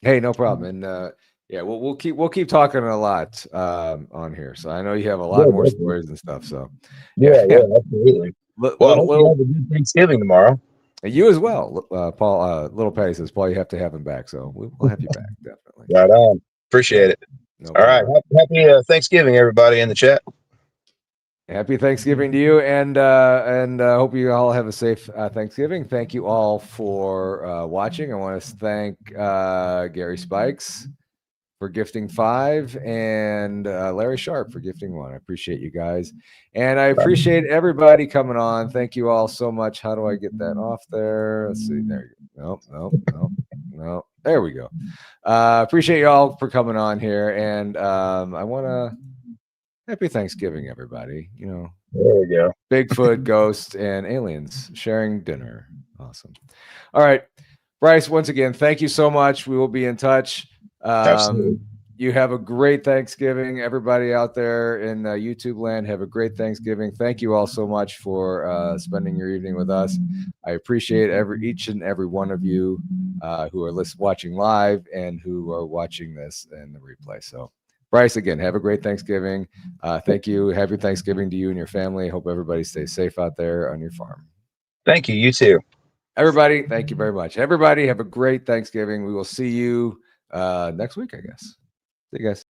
Hey, no problem. And yeah, we'll keep talking a lot on here. So I know you have a lot more stories and stuff. So yeah, absolutely. Well, I hope you have a good Thanksgiving tomorrow. You as well, Paul. Little Patty says, Paul, you have to have him back. So we'll have you back, definitely. Right on. Appreciate it. No All problem. Right. Happy Thanksgiving, everybody in the chat. Happy Thanksgiving to you, and hope you all have a safe Thanksgiving. Thank you all for watching. I want to thank Gary Spikes for gifting 5 and Larry Sharp for gifting 1. I appreciate you guys, and I appreciate everybody coming on. Thank you all so much. How do I get that off there? Let's see. There you go. No. There we go. Appreciate you all for coming on here, and I want to happy Thanksgiving, everybody. There we go. Bigfoot, ghosts, and aliens sharing dinner. Awesome. All right, Bryce. Once again, thank you so much. We will be in touch. You have a great Thanksgiving. Everybody out there in YouTube land, have a great Thanksgiving. Thank you all so much for spending your evening with us. I appreciate each and every one of you who are watching live and who are watching this in the replay. So, Bryce, again, have a great Thanksgiving. Thank you. Happy Thanksgiving to you and your family. Hope everybody stays safe out there on your farm. Thank you. You too. Everybody, thank you very much. Everybody, have a great Thanksgiving. We will see you next week, I guess. See you guys.